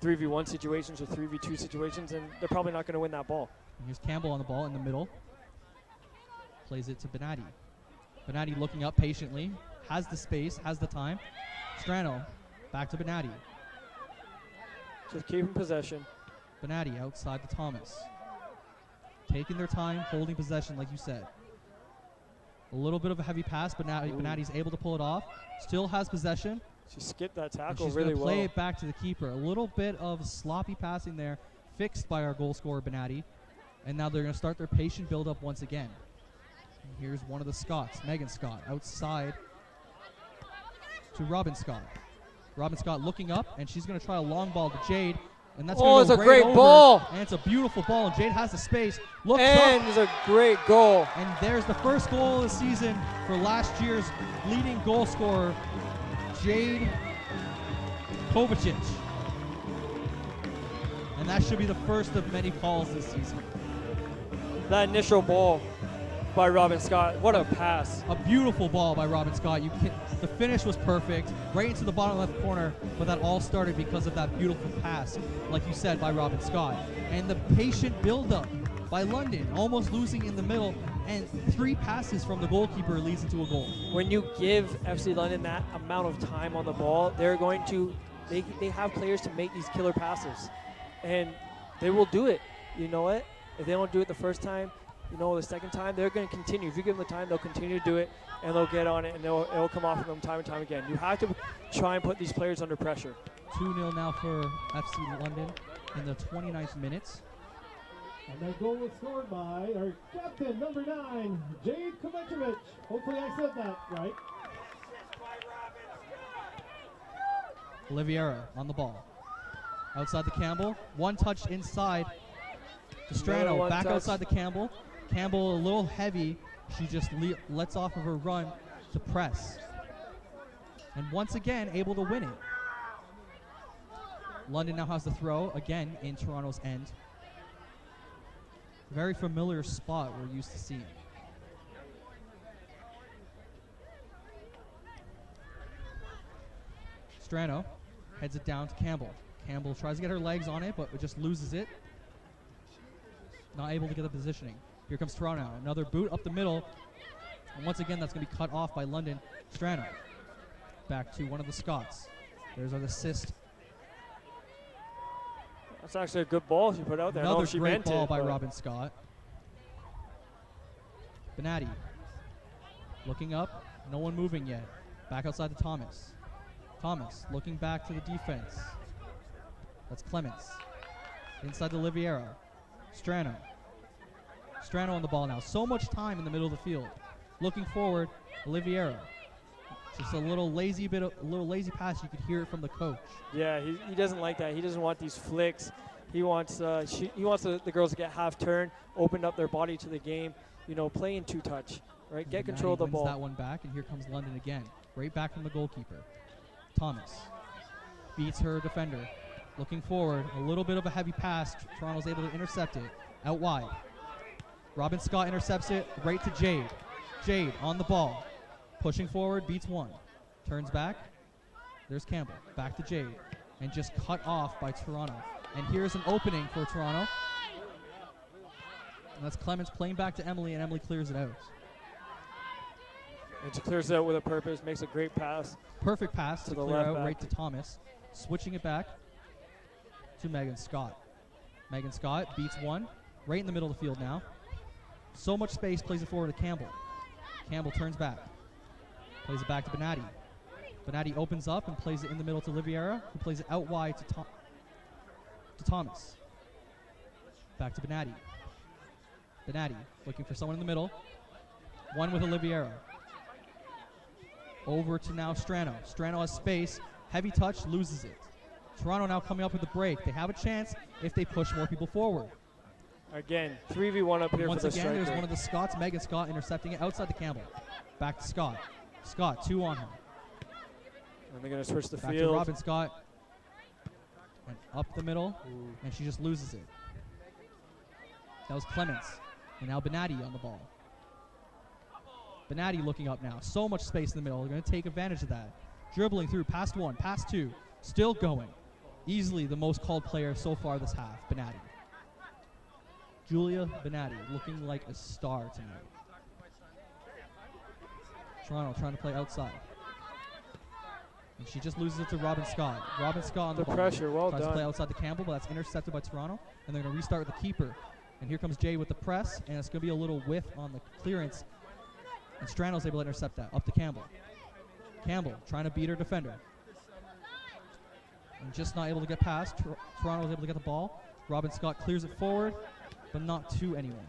[SPEAKER 2] 3v1 situations or 3v2 situations, and they're probably not going to win that ball.
[SPEAKER 1] And here's Campbell on the ball in the middle. Plays it to Benatti. Benatti looking up patiently, has the space, has the time. Strano back to Benatti.
[SPEAKER 2] Just keeping possession.
[SPEAKER 1] Benatti outside the Thomas. Taking their time, holding possession like you said. A little bit of a heavy pass, but Benatti's able to pull it off. Still has possession.
[SPEAKER 2] She skipped that
[SPEAKER 1] And
[SPEAKER 2] tackle
[SPEAKER 1] she's
[SPEAKER 2] really
[SPEAKER 1] gonna play
[SPEAKER 2] well.
[SPEAKER 1] it back to the keeper. A little bit of sloppy passing there, fixed by our goal scorer, Benatti. And now they're going to start their patient build-up once again. And here's one of the Scotts, Megan Scott, outside to Robin Scott. Robin Scott looking up, and she's going to try a long ball to Jade. And that's
[SPEAKER 2] Oh,
[SPEAKER 1] gonna
[SPEAKER 2] it's
[SPEAKER 1] go
[SPEAKER 2] a
[SPEAKER 1] right
[SPEAKER 2] great
[SPEAKER 1] over,
[SPEAKER 2] ball.
[SPEAKER 1] And it's a beautiful ball, and Jade has the space. Looks
[SPEAKER 2] And
[SPEAKER 1] up,
[SPEAKER 2] it's a great goal.
[SPEAKER 1] and there's the first goal of the season for last year's leading goal scorer, Jade Kovacic. And that should be the first of many calls this season.
[SPEAKER 2] That initial ball by Robin Scott, what a pass.
[SPEAKER 1] A beautiful ball by Robin Scott. The finish was perfect, right into the bottom left corner, but that all started because of that beautiful pass, like you said, by Robin Scott. And the patient build-up by London, almost losing in the middle, and 3 passes from the goalkeeper leads into a goal.
[SPEAKER 2] When you give FC London that amount of time on the ball, they're going to, they have players to make these killer passes. And they will do it. You know what? If they don't do it the first time, the second time, they're going to continue. If you give them the time, they'll continue to do it, and they'll get on it, and it'll come off of them time and time again. You have to try and put these players under pressure.
[SPEAKER 1] 2-0 now for FC London in the 29th minutes.
[SPEAKER 3] And that goal was scored by our captain, number 9, Jade Kovacevic. Hopefully I said that right.
[SPEAKER 1] Oliveira on the ball. Outside the Campbell. One touch inside. Destrano back outside the Campbell. Campbell a little heavy. She just lets off of her run to press. And once again, able to win it. London now has the throw again in Toronto's end. Very familiar spot we're used to seeing. Strano heads it down to Campbell. Campbell tries to get her legs on it, but just loses it. Not able to get the positioning. Here comes Toronto. Another boot up the middle. And once again, that's going to be cut off by London. Strano back to one of the Scots. There's an assist.
[SPEAKER 2] That's actually a good ball she put out there.
[SPEAKER 1] Another
[SPEAKER 2] she
[SPEAKER 1] great
[SPEAKER 2] meant
[SPEAKER 1] ball
[SPEAKER 2] it,
[SPEAKER 1] by
[SPEAKER 2] but
[SPEAKER 1] Robin Scott. Benatti looking up. No one moving yet. Back outside to Thomas. Thomas looking back to the defense. That's Clements. Inside to Oliveira. Strano. Strano on the ball now. So much time in the middle of the field. Looking forward, Oliveira. Just a little lazy pass. You could hear it from the coach.
[SPEAKER 2] Yeah, he doesn't like that. He doesn't want these flicks. He wants the girls to get half turn, open up their body to the game. You know, play in two touch, right? Get control of the ball.
[SPEAKER 1] That one back, and here comes London again. Right back from the goalkeeper. Thomas beats her defender. Looking forward, a little bit of a heavy pass. Toronto's able to intercept it out wide. Robin Scott intercepts it right to Jade. Jade on the ball. Pushing forward, beats one. Turns back. There's Campbell. Back to Jade. And just cut off by Toronto. And here's an opening for Toronto. And that's Clements playing back to Emily, and Emily clears it out.
[SPEAKER 2] And she clears it out with a purpose, makes a great pass.
[SPEAKER 1] Perfect pass to
[SPEAKER 2] the
[SPEAKER 1] clear
[SPEAKER 2] left
[SPEAKER 1] out
[SPEAKER 2] back.
[SPEAKER 1] right to Thomas. Switching it back to Megan Scott. Megan Scott beats one. Right in the middle of the field now. So much space, plays it forward to Campbell. Campbell turns back. Plays it back to Benatti. Benatti opens up and plays it in the middle to Oliveira, who plays it out wide to Thomas. Back to Benatti. Benatti looking for someone in the middle. One with Oliveira. Over to now Strano. Strano has space. Heavy touch, loses it. Toronto now coming up with the break. They have a chance if they push more people forward.
[SPEAKER 2] Again, 3v1 up here
[SPEAKER 1] Once
[SPEAKER 2] for the
[SPEAKER 1] again, there's
[SPEAKER 2] striker.
[SPEAKER 1] one of the Scots, Megan Scott, intercepting it outside the Campbell. Back to Scott. Scott, 2 on him.
[SPEAKER 2] And they're going to switch the
[SPEAKER 1] Back
[SPEAKER 2] field.
[SPEAKER 1] to Robin Scott. And up the middle, and she just loses it. That was Clements. And now Benatti on the ball. Benatti looking up now. So much space in the middle. They're going to take advantage of that. Dribbling through, past one, past two. Still going. Easily the most called player so far this half, Benatti. Julia Benatti looking like a star tonight. Toronto trying to play outside. And she just loses it to Robin Scott. Robin Scott on the ball.
[SPEAKER 2] pressure, well
[SPEAKER 1] Tries to
[SPEAKER 2] done.
[SPEAKER 1] play outside the Campbell, but that's intercepted by Toronto. And they're going to restart with the keeper. And here comes Jay with the press, and it's going to be a little whiff on the clearance. And Strano's able to intercept that. Up to Campbell. Campbell trying to beat her defender. And just not able to get past. Toronto was able to get the ball. Robin Scott clears it forward, but not to anyone.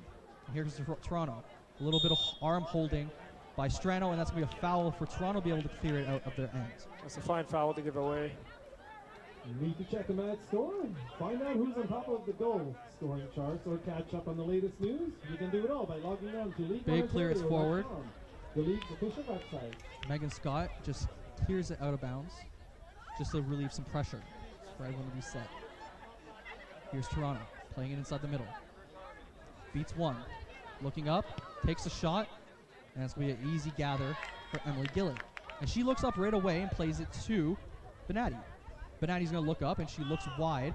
[SPEAKER 1] And here's Toronto. A little bit of arm holding by Strano, and that's going to be a foul for Toronto to be able to clear it out of their end.
[SPEAKER 2] That's a fine foul to give away.
[SPEAKER 3] You need to check the match score, find out who's on top of the goal scoring charts, or catch up on the latest news. You can do it all by logging on to
[SPEAKER 1] Big clearance forward.
[SPEAKER 3] the league's official website.
[SPEAKER 1] Megan Scott just clears it out of bounds just to relieve some pressure for everyone to reset. Here's Toronto playing it inside the middle. Beats one. Looking up, takes a shot, and that's going to be an easy gather for Emily Gillett. And she looks up right away and plays it to Benatti. Benatti's going to look up, and she looks wide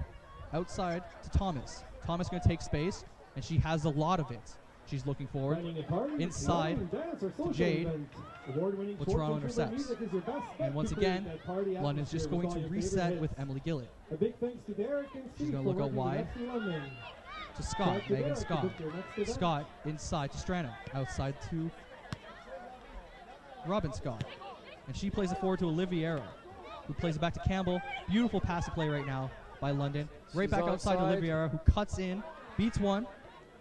[SPEAKER 1] outside to Thomas. Thomas going to take space, and she has a lot of it. She's looking forward. Inside to Jade, with Toronto intercepts. And once again, London's just going to reset with Emily Gillett.
[SPEAKER 3] A big thanks to Derek and
[SPEAKER 1] She's
[SPEAKER 3] Steve
[SPEAKER 1] going to look
[SPEAKER 3] for
[SPEAKER 1] out
[SPEAKER 3] working
[SPEAKER 1] wide
[SPEAKER 3] with London.
[SPEAKER 1] to Scott,
[SPEAKER 3] Back to
[SPEAKER 1] Megan
[SPEAKER 3] Derek to
[SPEAKER 1] Scott.
[SPEAKER 3] book their next event.
[SPEAKER 1] Scott inside to Strano, outside to Robin Scott. And she plays it forward to Oliveira, who plays it back to Campbell. Beautiful pass to play right now by London. Right
[SPEAKER 2] She's
[SPEAKER 1] back outside to
[SPEAKER 2] onside.
[SPEAKER 1] Oliveira, who cuts in, beats one,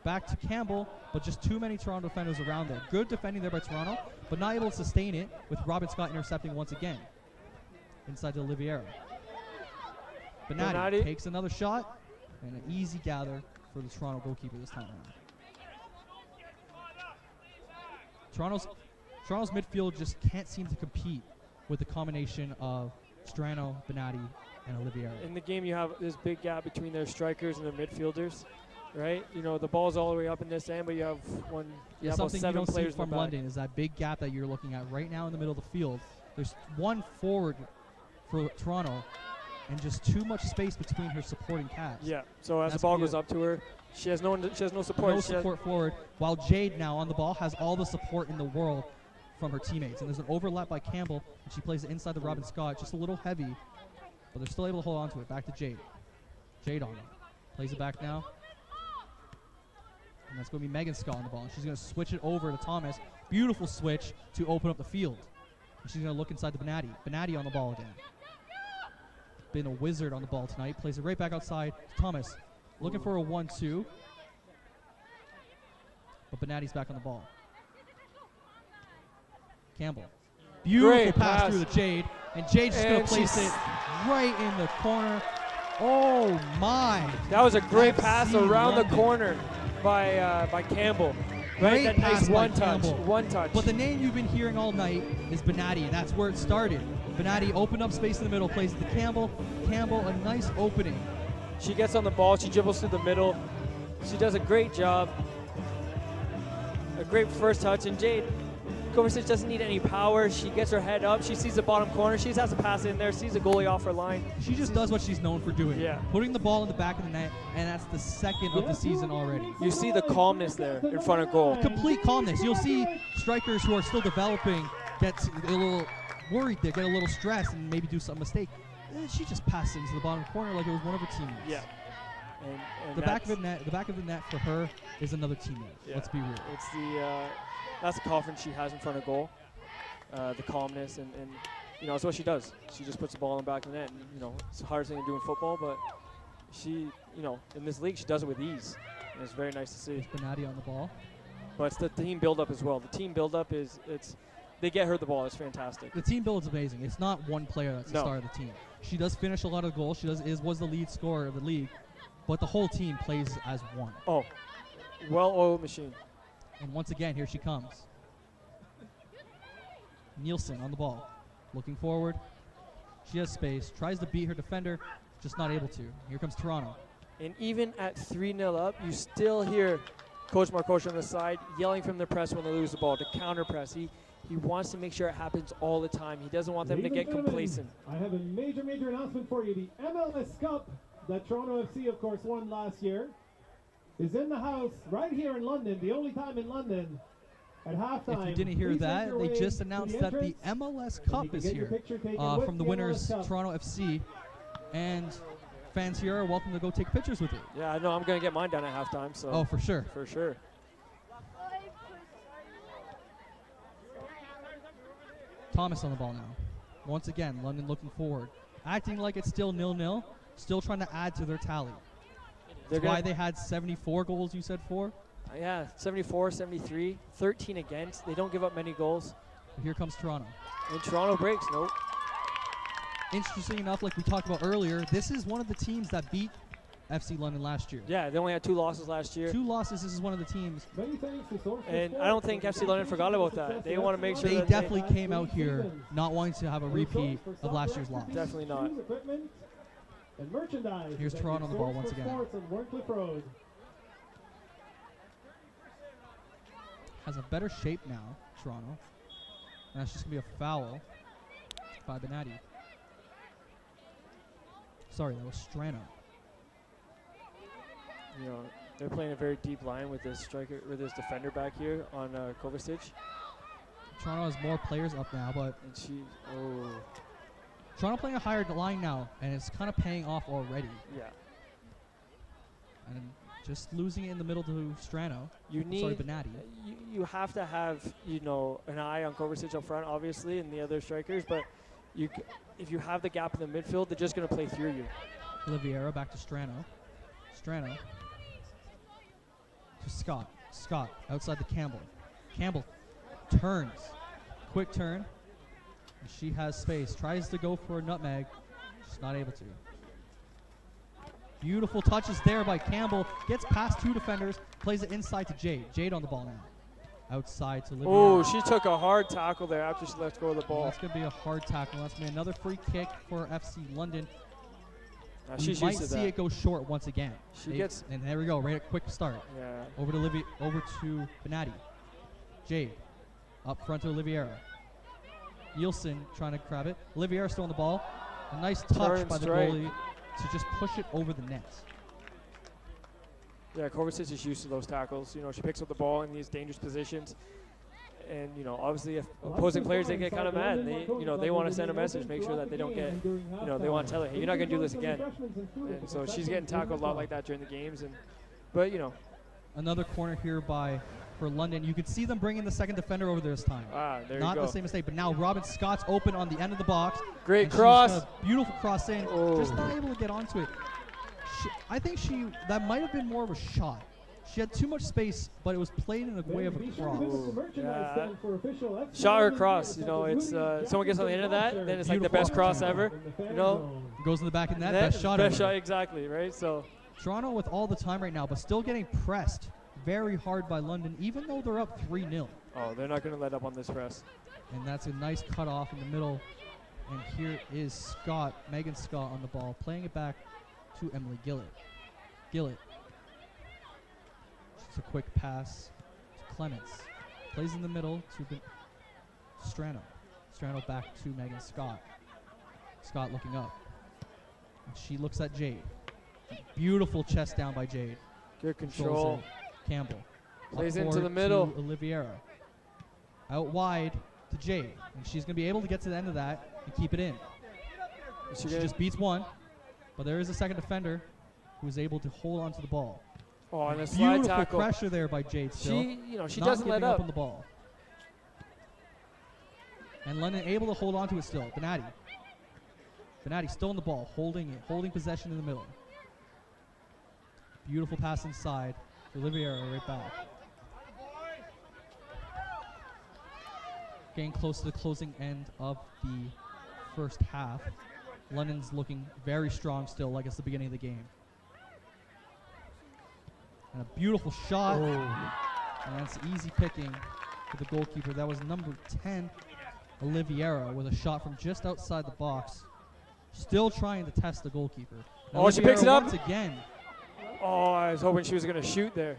[SPEAKER 1] back to Campbell, but just too many Toronto defenders around there. Good defending there by Toronto, but not able to sustain it with Robin Scott intercepting once again. Inside to Oliveira. Benetti
[SPEAKER 2] Benetti.
[SPEAKER 1] takes another shot, and an easy gather for the Toronto goalkeeper this time around. Toronto's midfield just can't seem to compete with the combination of Strano, Benetti, and Oliviera.
[SPEAKER 2] In the game, you have this big gap between their strikers and their midfielders, right? You know, the ball's all the way up in this end, but you have one. You have about
[SPEAKER 1] Something you
[SPEAKER 2] 7
[SPEAKER 1] don't see
[SPEAKER 2] players
[SPEAKER 1] from
[SPEAKER 2] in the back.
[SPEAKER 1] London is that big gap that you're looking at right now in the middle of the field. There's one forward for Toronto, and just too much space between her supporting cast.
[SPEAKER 2] Yeah. So as
[SPEAKER 1] That's
[SPEAKER 2] the ball
[SPEAKER 1] what
[SPEAKER 2] goes up to her, she has no support.
[SPEAKER 1] No
[SPEAKER 2] She has-
[SPEAKER 1] support forward, while Jade now on the ball has all the support in the world from her teammates. And there's an overlap by Campbell, and she plays it inside the Robin Scott, just a little heavy, but they're still able to hold on to it. Back to Jade. Jade on it. Plays it back now. And that's going to be Megan Scott on the ball. And she's going to switch it over to Thomas. Beautiful switch to open up the field. And she's going to look inside the Benetti. Benetti on the ball again. Been a wizard on the ball tonight. Plays it right back outside to Thomas. Looking for a 1-2. But Benetti's back on the ball. Campbell. Beautiful
[SPEAKER 2] Great
[SPEAKER 1] pass
[SPEAKER 2] pass.
[SPEAKER 1] through to Jade. And Jade's just going
[SPEAKER 2] And
[SPEAKER 1] to place
[SPEAKER 2] she's-
[SPEAKER 1] it right in the corner. Oh, my.
[SPEAKER 2] That was a great
[SPEAKER 1] FC
[SPEAKER 2] pass around
[SPEAKER 1] London.
[SPEAKER 2] the corner by Campbell. Right,
[SPEAKER 1] Great
[SPEAKER 2] that
[SPEAKER 1] pass
[SPEAKER 2] nice
[SPEAKER 1] by
[SPEAKER 2] one touch.
[SPEAKER 1] Campbell.
[SPEAKER 2] One touch.
[SPEAKER 1] But the name you've been hearing all night is Benetti, and that's where it started. Benetti opened up space in the middle, plays it to Campbell. Campbell, a nice opening.
[SPEAKER 2] She gets on the ball. She dribbles through the middle. She does a great job. A great first touch. And Jade Kovacic doesn't need any power. She gets her head up. She sees the bottom corner. She just has to pass it in there. Sees the goalie off her line.
[SPEAKER 1] She just does what she's known for doing.
[SPEAKER 2] Yeah.
[SPEAKER 1] Putting the ball in the back of the net, and that's the second of the season already.
[SPEAKER 2] You see the calmness there in front of goal.
[SPEAKER 1] Complete calmness. You'll see strikers who are still developing get a little worried, they get a little stressed, and maybe do some mistake. She just passed into the bottom corner like it was one of her teammates.
[SPEAKER 2] Yeah. And
[SPEAKER 1] The back of the net for her is another teammate.
[SPEAKER 2] Yeah.
[SPEAKER 1] Let's be real.
[SPEAKER 2] It's that's the confidence she has in front of goal. The calmness and you know, it's what she does. She just puts the ball in the back of the net. And, you know, it's the hardest thing to do in football, but she, you know, in this league, she does it with ease. And it's very nice to see.
[SPEAKER 1] Benetti on the ball.
[SPEAKER 2] But it's the team build-up as well. The team build-up they get her the ball. It's fantastic.
[SPEAKER 1] The team build is amazing. It's not one player that's the star of the team. She does finish a lot of goals. She was the lead scorer of the league, but the whole team plays as one.
[SPEAKER 2] Oh, well-oiled machine.
[SPEAKER 1] And once again, here she comes. Nielsen on the ball, looking forward. She has space, tries to beat her defender, just not able to. Here comes Toronto.
[SPEAKER 2] And even at 3-0 up, you still hear Coach Marcoche on the side yelling from the press when they lose the ball to counter press. He wants to make sure it happens all the time. He doesn't want them to
[SPEAKER 3] Ladies
[SPEAKER 2] get
[SPEAKER 3] and gentlemen,
[SPEAKER 2] complacent.
[SPEAKER 3] I have a major announcement for you. The MLS Cup that Toronto FC, of course, won last year is in the house right here in London, the only time in London at halftime.
[SPEAKER 1] If you didn't hear
[SPEAKER 3] Please make
[SPEAKER 1] that,
[SPEAKER 3] your
[SPEAKER 1] they
[SPEAKER 3] way
[SPEAKER 1] just
[SPEAKER 3] to
[SPEAKER 1] announced
[SPEAKER 3] the
[SPEAKER 1] that the
[SPEAKER 3] entrance,
[SPEAKER 1] MLS
[SPEAKER 3] and you
[SPEAKER 1] Cup
[SPEAKER 3] can
[SPEAKER 1] is
[SPEAKER 3] get your
[SPEAKER 1] here
[SPEAKER 3] picture taken with
[SPEAKER 1] from the
[SPEAKER 3] MLS
[SPEAKER 1] winners,
[SPEAKER 3] Cup.
[SPEAKER 1] Toronto FC. And fans here are welcome to go take pictures with it.
[SPEAKER 2] Yeah, I know. I'm going to get mine done at halftime. So
[SPEAKER 1] Oh, for sure.
[SPEAKER 2] for sure.
[SPEAKER 1] Thomas on the ball now. Once again, London looking forward. Acting like it's still 0-0. Still trying to add to their tally.
[SPEAKER 2] They're
[SPEAKER 1] That's why
[SPEAKER 2] gonna-
[SPEAKER 1] they had 74 goals, you said, 4?
[SPEAKER 2] Yeah, 74, 73, 13 against. They don't give up many goals.
[SPEAKER 1] But here comes Toronto.
[SPEAKER 2] And Toronto breaks. Nope.
[SPEAKER 1] Interesting enough, like we talked about earlier, this is one of the teams that beat FC London last year.
[SPEAKER 2] Yeah, they only had 2 losses last year.
[SPEAKER 1] 2 losses, this is one of the teams.
[SPEAKER 3] Many thanks to Source
[SPEAKER 2] And
[SPEAKER 3] Sports
[SPEAKER 2] I don't think
[SPEAKER 3] for
[SPEAKER 2] FC London forgot about that. They want to make sure
[SPEAKER 1] They
[SPEAKER 2] that
[SPEAKER 1] definitely came out here not wanting to have a repeat of last year's loss.
[SPEAKER 2] Definitely not.
[SPEAKER 3] Shoes, equipment, and merchandise.
[SPEAKER 1] Here's
[SPEAKER 3] Thank
[SPEAKER 1] Toronto
[SPEAKER 3] you,
[SPEAKER 1] on the ball
[SPEAKER 3] Source
[SPEAKER 1] once
[SPEAKER 3] for
[SPEAKER 1] again.
[SPEAKER 3] Sports on Warncliffe Road.
[SPEAKER 1] Has a better shape now, Toronto. And that's just going to be a foul by Benetti. Sorry, that was Strano.
[SPEAKER 2] You know, they're playing a very deep line with this striker, with this defender back here on Kovacic.
[SPEAKER 1] Toronto has more players up now, but
[SPEAKER 2] And
[SPEAKER 1] Toronto playing a higher line now, and it's kind of paying off already.
[SPEAKER 2] yeah.
[SPEAKER 1] And just losing it in the middle to Strano.
[SPEAKER 2] You
[SPEAKER 1] Sorry,
[SPEAKER 2] need,
[SPEAKER 1] Benetti.
[SPEAKER 2] you have to have, you know, an eye on Kovacic up front, obviously, and the other strikers, but if you have the gap in the midfield, they're just going to play through you.
[SPEAKER 1] Oliviera back to Strano. Strano to Scott. Scott outside the Campbell. Campbell turns. Quick turn. And she has space. Tries to go for a nutmeg. Just not able to. Beautiful touches there by Campbell. Gets past 2 defenders. Plays it inside to Jade. Jade on the ball now. Outside to Olivia.
[SPEAKER 2] Oh, she took a hard tackle there after she let go of the ball.
[SPEAKER 1] That's going to be a hard tackle. That's going to be another free kick for FC London. We
[SPEAKER 2] She's
[SPEAKER 1] might
[SPEAKER 2] used to
[SPEAKER 1] see
[SPEAKER 2] that.
[SPEAKER 1] it go short once again. And there we go. Right at quick start.
[SPEAKER 2] Yeah.
[SPEAKER 1] Over to Benatti. Jade. Up front to Oliviera. Nielsen trying to grab it. Oliviera still on the ball. A nice touch by the goalie to just push it over the net.
[SPEAKER 2] Yeah, Kovacic is used to those tackles. You know, she picks up the ball in these dangerous positions. And, you know, obviously if opposing players, they get kind of mad. And they want to send a message, make sure that they don't get, they want to tell her, hey, you're not going to do this again. And so she's getting tackled a lot like that during the games. But,
[SPEAKER 1] Another corner here for London. You could see them bringing the second defender over this time.
[SPEAKER 2] there you
[SPEAKER 1] Not
[SPEAKER 2] go.
[SPEAKER 1] the same mistake, but now Robin Scott's open on the end of the box.
[SPEAKER 2] Great
[SPEAKER 1] and
[SPEAKER 2] cross.
[SPEAKER 1] She's got a beautiful cross in. Just not able to get onto it. I think that might have been more of a shot. She had too much space, but it was played in a way of a cross.
[SPEAKER 2] Yeah. Shot or cross, it's someone gets on the end of that, then it's like the best cross ever.
[SPEAKER 1] Goes in the back of the net, best shot ever.
[SPEAKER 2] Best shot, exactly, right? So
[SPEAKER 1] Toronto with all the time right now, but still getting pressed very hard by London, even though they're up 3-0.
[SPEAKER 2] Oh, they're not going to let up on this press.
[SPEAKER 1] And that's a nice cutoff in the middle. And here is Megan Scott on the ball, playing it back to Emily Gillett. Just a quick pass to Clements. Plays in the middle to Strano. Strano back to Megan Scott. Scott looking up. And she looks at Jade. Beautiful chest down by Jade.
[SPEAKER 2] Good control.
[SPEAKER 1] Campbell.
[SPEAKER 2] Plays into the middle.
[SPEAKER 1] To Oliviera. Out wide to Jade. And she's going to be able to get to the end of that and keep it in. She just beats one. But there is a second defender who is able to hold on to the ball.
[SPEAKER 2] Oh, and a slide
[SPEAKER 1] beautiful
[SPEAKER 2] tackle.
[SPEAKER 1] Pressure there by Jade still.
[SPEAKER 2] She
[SPEAKER 1] not
[SPEAKER 2] doesn't
[SPEAKER 1] giving
[SPEAKER 2] let up.
[SPEAKER 1] on the ball. And London able to hold on to it still. Benatti still on the ball, holding possession in the middle. Beautiful pass inside. Oliviera right back. Getting close to the closing end of the first half. London's looking very strong still, like it's the beginning of the game. And a beautiful shot. And that's easy picking for the goalkeeper. That was number 10, Oliviera, with a shot from just outside the box. Still trying to test the goalkeeper. Now
[SPEAKER 2] she picks it up
[SPEAKER 1] once again.
[SPEAKER 2] Oh, I was hoping she was going to shoot there.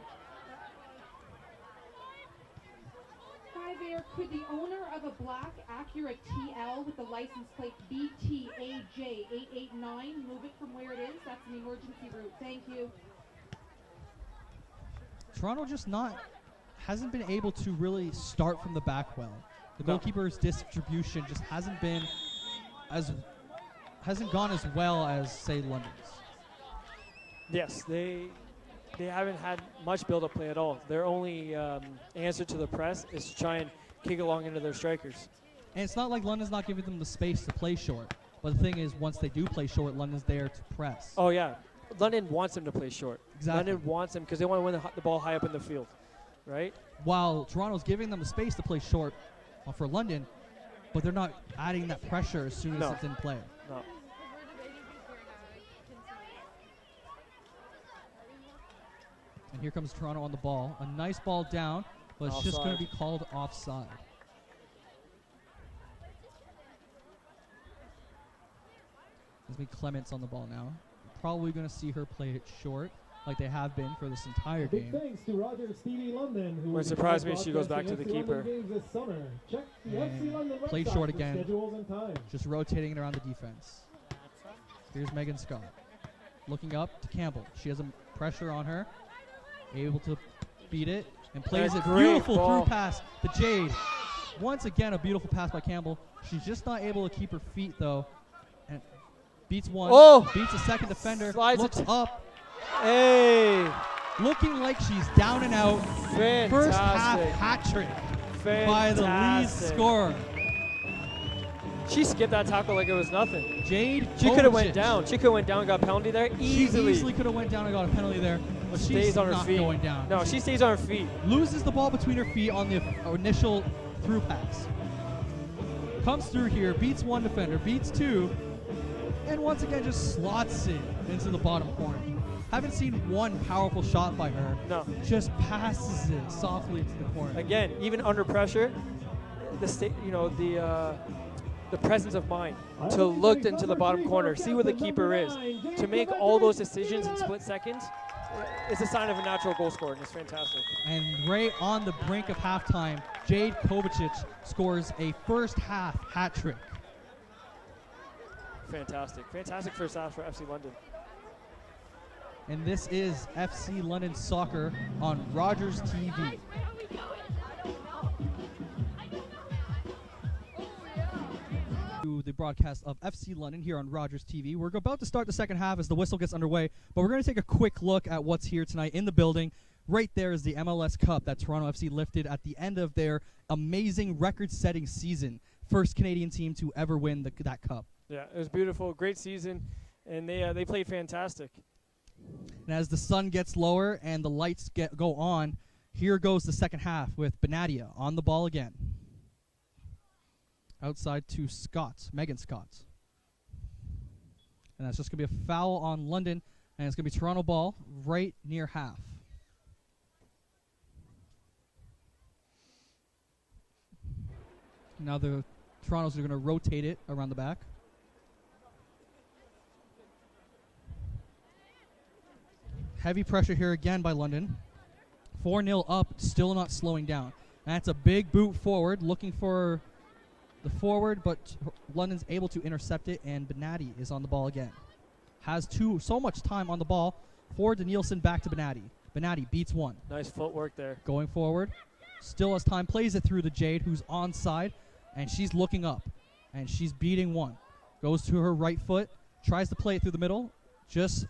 [SPEAKER 4] Hi there. Could the owner of a black Acura TL with the license plate BTAJ889 move it from where it is? That's an emergency route. Thank you.
[SPEAKER 1] Toronto just hasn't been able to really start from the back well. The goalkeeper's distribution just hasn't gone as well as, say, London's.
[SPEAKER 2] Yes, they haven't had much build-up play at all. Their only answer to the press is to try and kick along into their strikers.
[SPEAKER 1] And it's not like London's not giving them the space to play short. But the thing is, once they do play short, London's there to press.
[SPEAKER 2] Oh, yeah. London wants them to play short.
[SPEAKER 1] Exactly.
[SPEAKER 2] London wants them because they want to win the ball high up in the field, right?
[SPEAKER 1] While Toronto's giving them the space to play short for London, but they're not adding that pressure as soon as it's in play.
[SPEAKER 2] No.
[SPEAKER 1] And here comes Toronto on the ball. A nice ball down, but it's just going to be called offside. There's going to be Clements on the ball now. Probably going to see her play it short, like they have been for this entire game.
[SPEAKER 3] Big thanks to Roger and Stevie London, who
[SPEAKER 2] Wouldn't surprise me if she goes back to the keeper.
[SPEAKER 3] This summer. Check the FC London
[SPEAKER 1] Play
[SPEAKER 3] website
[SPEAKER 1] short
[SPEAKER 3] for
[SPEAKER 1] again.
[SPEAKER 3] schedules and times.
[SPEAKER 1] Just rotating it around the defense. Here's Megan Scott. Looking up to Campbell. She has a pressure on her. Able to beat it and plays a beautiful through pass to Jade. Once again, a beautiful pass by Campbell. She's just not able to keep her feet, though. And beats one. Beats a second defender. Looks up.
[SPEAKER 2] Hey.
[SPEAKER 1] Looking like she's down and out.
[SPEAKER 2] Fantastic.
[SPEAKER 1] First half hat trick by the lead scorer.
[SPEAKER 2] She skipped that tackle like it was nothing.
[SPEAKER 1] Jade.
[SPEAKER 2] She could have went down. She could have went down and got a penalty there easily.
[SPEAKER 1] She easily could have went down and got a penalty there. But
[SPEAKER 2] stays on her
[SPEAKER 1] not
[SPEAKER 2] feet.
[SPEAKER 1] Going down.
[SPEAKER 2] No, she stays on her feet.
[SPEAKER 1] Loses the ball between her feet on the initial through pass. Comes through here, beats one defender, beats two, and once again just slots it into the bottom corner. Haven't seen one powerful shot by her.
[SPEAKER 2] No.
[SPEAKER 1] Just passes it softly into the corner.
[SPEAKER 2] Again, even under pressure, the presence of mind to look into the bottom corner, see where the keeper is, to make all those decisions in split seconds is a sign of a natural goal scorer, and it's fantastic.
[SPEAKER 1] And right on the brink of halftime, Jade Kovacic scores a first half hat trick.
[SPEAKER 2] Fantastic. Fantastic first half for FC London.
[SPEAKER 1] And this is FC London Soccer on Rogers TV. To the broadcast of FC London here on Rogers TV. We're about to start the second half as the whistle gets underway, but we're going to take a quick look at what's here tonight in the building. Right there is the MLS Cup that Toronto FC lifted at the end of their amazing record-setting season. First Canadian team to ever win that cup.
[SPEAKER 2] Yeah, it was beautiful, great season, and they played fantastic.
[SPEAKER 1] And as the sun gets lower and the lights go on, here goes the second half with Benatia on the ball again. Outside to Megan Scott. And that's just going to be a foul on London, and it's going to be Toronto ball right near half. Now the Toronto's are going to rotate it around the back. Heavy pressure here again by London. 4-0 up, still not slowing down. And that's a big boot forward, looking for the forward, but London's able to intercept it, and Benatti is on the ball again. Has so much time on the ball. Forward to Nielsen, back to Benatti. Benatti beats one.
[SPEAKER 2] Nice footwork there.
[SPEAKER 1] Going forward. Still has time, plays it through to Jade, who's onside, and she's looking up, and she's beating one. Goes to her right foot, tries to play it through the middle, just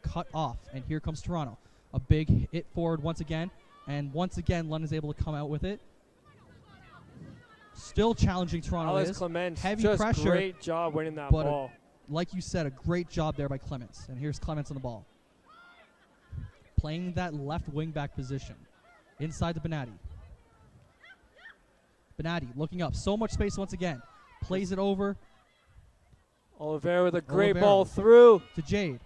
[SPEAKER 1] cut off, and here comes Toronto. A big hit forward once again, and once again London's able to come out with it. Still challenging Toronto
[SPEAKER 2] Alex
[SPEAKER 1] is.
[SPEAKER 2] Clements,
[SPEAKER 1] Heavy
[SPEAKER 2] just
[SPEAKER 1] pressure.
[SPEAKER 2] Great job winning that
[SPEAKER 1] but
[SPEAKER 2] ball.
[SPEAKER 1] Like you said, a great job there by Clements. And here's Clements on the ball. Playing that left wing back position. Inside to Benatti. Benatti looking up. So much space once again. Plays it over
[SPEAKER 2] Oliveira with a great
[SPEAKER 1] Oliveira.
[SPEAKER 2] ball through.
[SPEAKER 1] to Jade.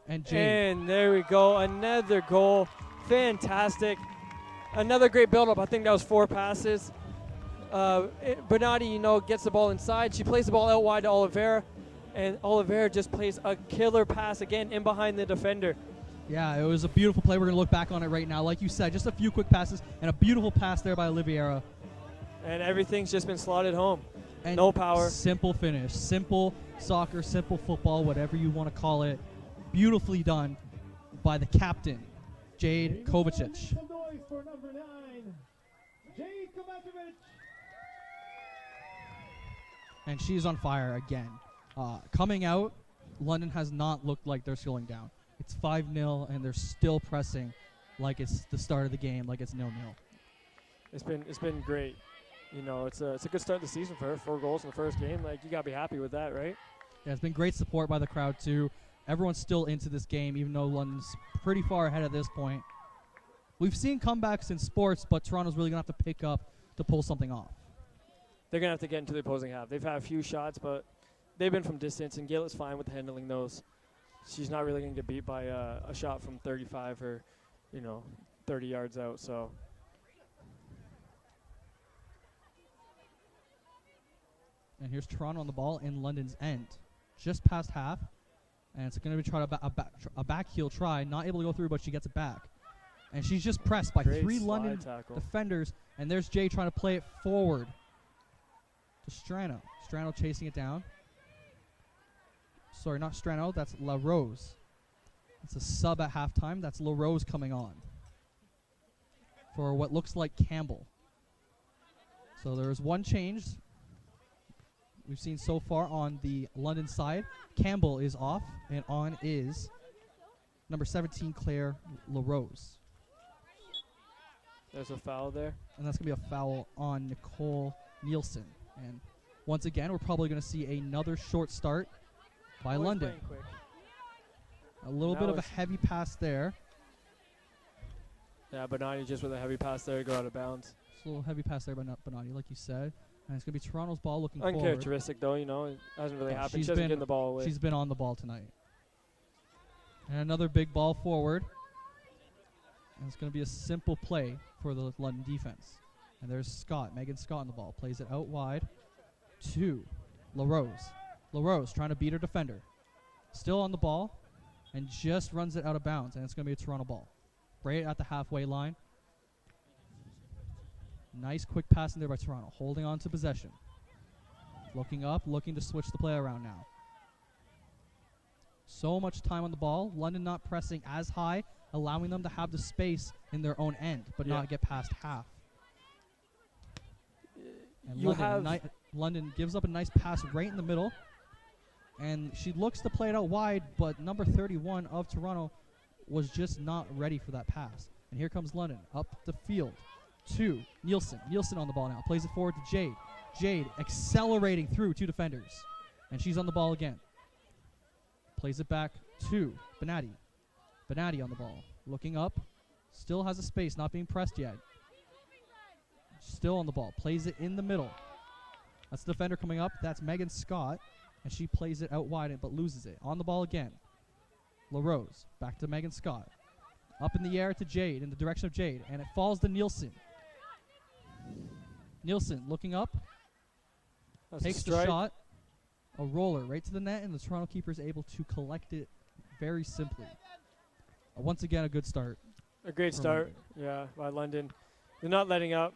[SPEAKER 1] And Jade.
[SPEAKER 2] And there we go. Another goal. Fantastic. Another great build-up. I think that was 4 passes. Bernardi, gets the ball inside. She plays the ball out wide to Oliveira, and Oliveira just plays a killer pass again in behind the defender.
[SPEAKER 1] Yeah, it was a beautiful play. We're going to look back on it right now. Like you said, just a few quick passes and a beautiful pass there by Oliveira.
[SPEAKER 2] And everything's just been slotted home.
[SPEAKER 1] And
[SPEAKER 2] no power.
[SPEAKER 1] Simple finish. Simple soccer, simple football, whatever you want to call it. Beautifully done by the captain, Jade Kovacic.
[SPEAKER 3] Some noise for number 9, Jade Kovacic.
[SPEAKER 1] And she's on fire again. Coming out, London has not looked like they're slowing down. It's 5-0, and they're still pressing like it's the start of the game, like it's 0-0.
[SPEAKER 2] It's been great. It's a good start to the season for her. 4 goals in the first game. Like, you got to be happy with that, right?
[SPEAKER 1] Yeah, it's been great support by the crowd, too. Everyone's still into this game, even though London's pretty far ahead at this point. We've seen comebacks in sports, but Toronto's really going to have to pick up to pull something off.
[SPEAKER 2] They're going to have to get into the opposing half. They've had a few shots, but they've been from distance, and Gail's fine with handling those. She's not really going to get beat by a shot from 35 or, 30 yards out. So
[SPEAKER 1] And here's Toronto on the ball in London's end. Just past half. And it's going to be a back heel try. Not able to go through, but she gets it back. And she's just pressed by
[SPEAKER 2] great
[SPEAKER 1] 3 London
[SPEAKER 2] tackle.
[SPEAKER 1] defenders. And there's Jay trying to play it forward to Strano. Strano chasing it down. Sorry, not Strano. That's La Rose. It's a sub at halftime. That's La Rose coming on for what looks like Campbell. So there's one change we've seen so far on the London side. Campbell is off, and on is number 17, Claire LaRose.
[SPEAKER 2] There's a foul there.
[SPEAKER 1] And that's going to be a foul on Nicole Nielsen. And once again, we're probably going to see another short start by
[SPEAKER 2] Always
[SPEAKER 1] London.
[SPEAKER 2] playing quick.
[SPEAKER 1] A little bit of a heavy pass there.
[SPEAKER 2] Yeah, Bonatti just with a heavy pass there to go out of bounds.
[SPEAKER 1] It's a little heavy pass there by Bonatti, like you said. And it's going to be Toronto's ball looking forward.
[SPEAKER 2] Uncharacteristic, though, it hasn't really happened. She doesn't get the ball away.
[SPEAKER 1] She's been on the ball tonight. And another big ball forward. And it's going to be a simple play for the London defense. And there's Scott, Megan Scott on the ball. Plays it out wide to LaRose. LaRose trying to beat her defender. Still on the ball and just runs it out of bounds. And it's going to be a Toronto ball. Right at the halfway line. Nice quick pass in there by Toronto. Holding on to possession. Looking up, looking to switch the play around now. So much time on the ball. London not pressing as high, allowing them to have the space in their own end, but not get past half. And London gives up a nice pass right in the middle. And she looks to play it out wide, but number 31 of Toronto was just not ready for that pass. And here comes London up the field to Nielsen. Nielsen on the ball now. Plays it forward to Jade. Jade accelerating through 2 defenders. And she's on the ball again. Plays it back to Benatti. Benatti on the ball. Looking up. Still has a space, not being pressed yet. Still on the ball. Plays it in the middle. That's the defender coming up. That's Megan Scott. And she plays it out wide but loses it. On the ball again. LaRose. Back to Megan Scott. Up in the air to Jade, in the direction of Jade. And it falls to Nielsen. Nielsen looking up. Takes the shot. A roller right to the net, and the Toronto keeper is able to collect it very simply. Once again, a good start.
[SPEAKER 2] A great start, by London. They're not letting up.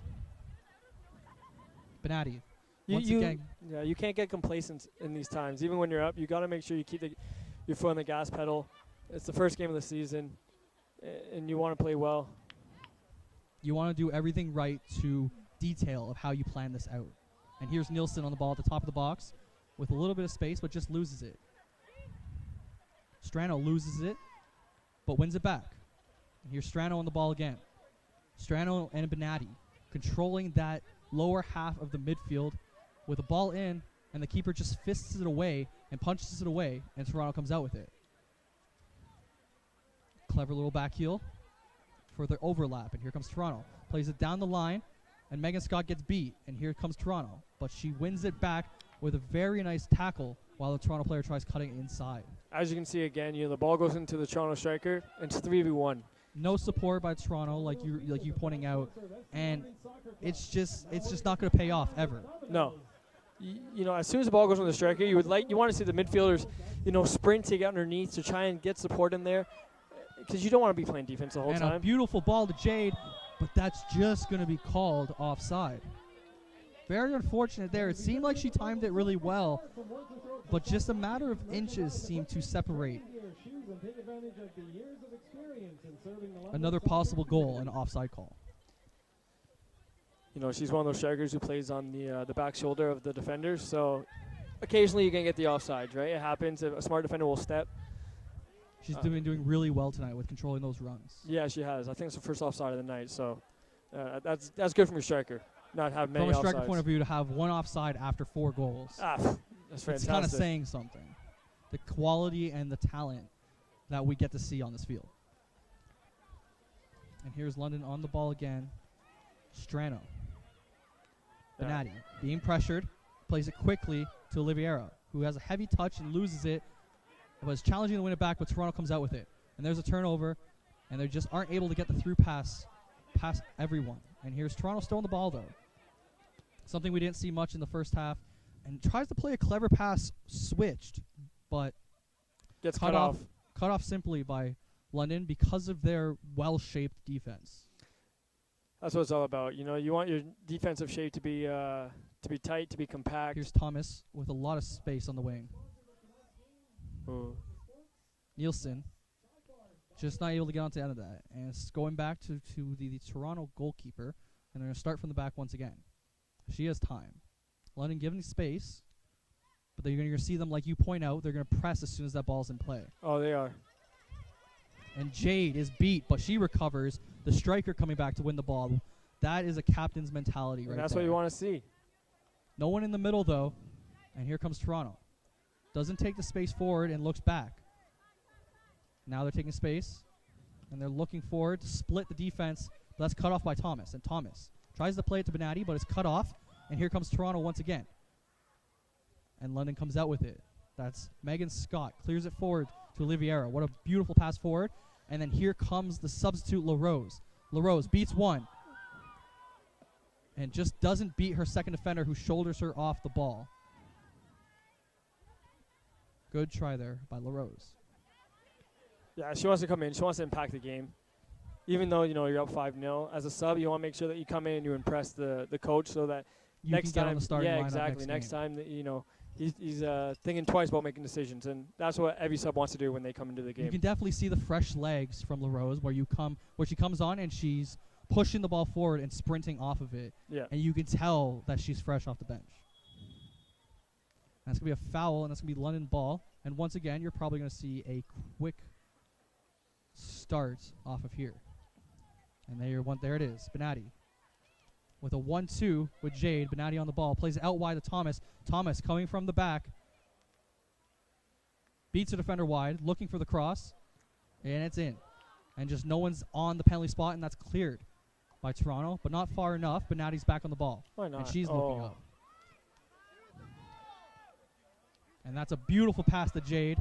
[SPEAKER 1] Benatti.
[SPEAKER 2] You can't get complacent in these times. Even when you're up, you got to make sure you keep your foot on the gas pedal. It's the first game of the season, and you want to play well.
[SPEAKER 1] You want to do everything right to detail of how you plan this out. And here's Nielsen on the ball at the top of the box with a little bit of space, but just loses it. Strano loses it, but wins it back. And here's Strano on the ball again. Strano and Benatti controlling that lower half of the midfield with a ball in, and the keeper just fists it away and punches it away, and Toronto comes out with it. Clever little back heel for the overlap, and here comes Toronto. Plays it down the line, and Megan Scott gets beat, and here comes Toronto. But she wins it back with a very nice tackle while the Toronto player tries cutting it inside.
[SPEAKER 2] As you can see again, the ball goes into the Toronto striker, and it's 3v1.
[SPEAKER 1] No support by Toronto, like you pointing out, and it's just not going to pay off ever.
[SPEAKER 2] No. As soon as the ball goes on the striker, you want to see the midfielders, sprint to get underneath to try and get support in there, because you don't want to be playing defense the whole time.
[SPEAKER 1] And a beautiful ball to Jade, but that's just going to be called offside. Very unfortunate there. It seemed like she timed it really well, but just a matter of inches seemed to separate. Another possible goal, an offside call.
[SPEAKER 2] She's one of those strikers who plays on the back shoulder of the defenders, so occasionally you can get the offsides, right? It happens. A smart defender will step.
[SPEAKER 1] She's been doing really well tonight with controlling those runs.
[SPEAKER 2] Yeah, she has. I think it's the first offside of the night, so that's good from your striker. Not have many
[SPEAKER 1] from a striker
[SPEAKER 2] offsides.
[SPEAKER 1] point of view, to have one offside after 4 goals.
[SPEAKER 2] That's fantastic.
[SPEAKER 1] It's kind of saying something. The quality and the talent that we get to see on this field. And here's London on the ball again. Strano. Benatti being pressured, plays it quickly to Oliveira, who has a heavy touch and loses it. It was challenging to win it back, but Toronto comes out with it. And there's a turnover, and they just aren't able to get the through pass past everyone. And here's Toronto still on the ball, though. Something we didn't see much in the first half. And tries to play a clever pass switched, but
[SPEAKER 2] gets cut off.
[SPEAKER 1] Cut off simply by London because of their well-shaped defense.
[SPEAKER 2] That's what it's all about. You want your defensive shape to be tight, to be compact.
[SPEAKER 1] Here's Thomas with a lot of space on the wing.
[SPEAKER 2] Ooh.
[SPEAKER 1] Nielsen just not able to get onto the end of that. And it's going back to the Toronto goalkeeper. And they're going to start from the back once again. She has time. London giving space. But you're going to see them, like you point out, they're going to press as soon as that ball's in play.
[SPEAKER 2] Oh, they are.
[SPEAKER 1] And Jade is beat, but she recovers. The striker coming back to win the ball. That is a captain's mentality right there.
[SPEAKER 2] That's what you want to see.
[SPEAKER 1] No one in the middle, though. And here comes Toronto. Doesn't take the space forward and looks back. Now they're taking space. And they're looking forward to split the defense. But that's cut off by Thomas. And Thomas tries to play it to Benatti, but it's cut off. And here comes Toronto once again. And London comes out with it. That's Megan Scott. Clears it forward to Oliveira. What a beautiful pass forward. And then here comes the substitute LaRose. LaRose beats one. And just doesn't beat her second defender who shoulders her off the ball. Good try there by LaRose.
[SPEAKER 2] Yeah, she wants to come in. She wants to impact the game. Even though, you're up 5-0. As a sub, you want to make sure that you come in and you impress the coach so that
[SPEAKER 1] You
[SPEAKER 2] next
[SPEAKER 1] can get
[SPEAKER 2] time,
[SPEAKER 1] on the starting
[SPEAKER 2] yeah,
[SPEAKER 1] lineup
[SPEAKER 2] exactly.
[SPEAKER 1] next game.
[SPEAKER 2] Time, that, he's thinking twice about making decisions, and that's what every sub wants to do when they come into the game.
[SPEAKER 1] You can definitely see the fresh legs from LaRose where she comes on and she's pushing the ball forward and sprinting off of it.
[SPEAKER 2] Yeah.
[SPEAKER 1] And you can tell that she's fresh off the bench. And that's going to be a foul, and that's going to be London ball. And once again, you're probably going to see a quick start off of here. And there it is, Benatti. With a 1-2 with Jade. Benatti on the ball. Plays it out wide to Thomas. Thomas coming from the back. Beats the defender wide. Looking for the cross. And it's in. And just no one's on the penalty spot, and that's cleared by Toronto. But not far enough. Benatti's back on the ball.
[SPEAKER 2] Why not?
[SPEAKER 1] And she's looking up. And that's a beautiful pass to Jade.